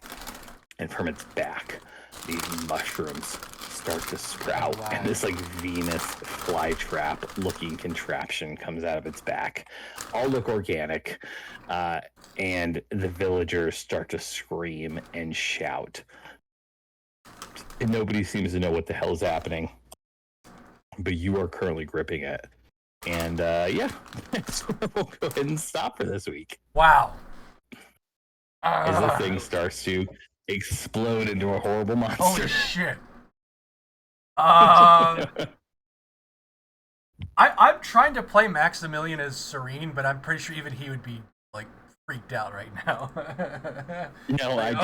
And from its back, these mushrooms start to sprout. Wow. And this like Venus flytrap looking contraption comes out of its back. All look organic. And the villagers start to scream and shout. And nobody seems to know what the hell is happening. But you are currently gripping it. And yeah, that's where we'll go ahead and stop for this week. Wow. As the thing starts to explode into a horrible monster. Holy shit. I'm trying to play Maximilian as serene, but I'm pretty sure even he would be like freaked out right now. No, I do.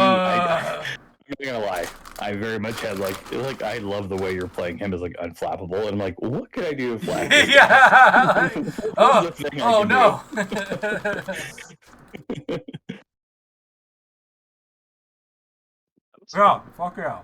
I'm not gonna lie. I very much had like I love the way you're playing him as like unflappable, and I'm like, what could I do to flap? This Yeah. guy? What's the thing I can no. That was Yeah, fuck yeah.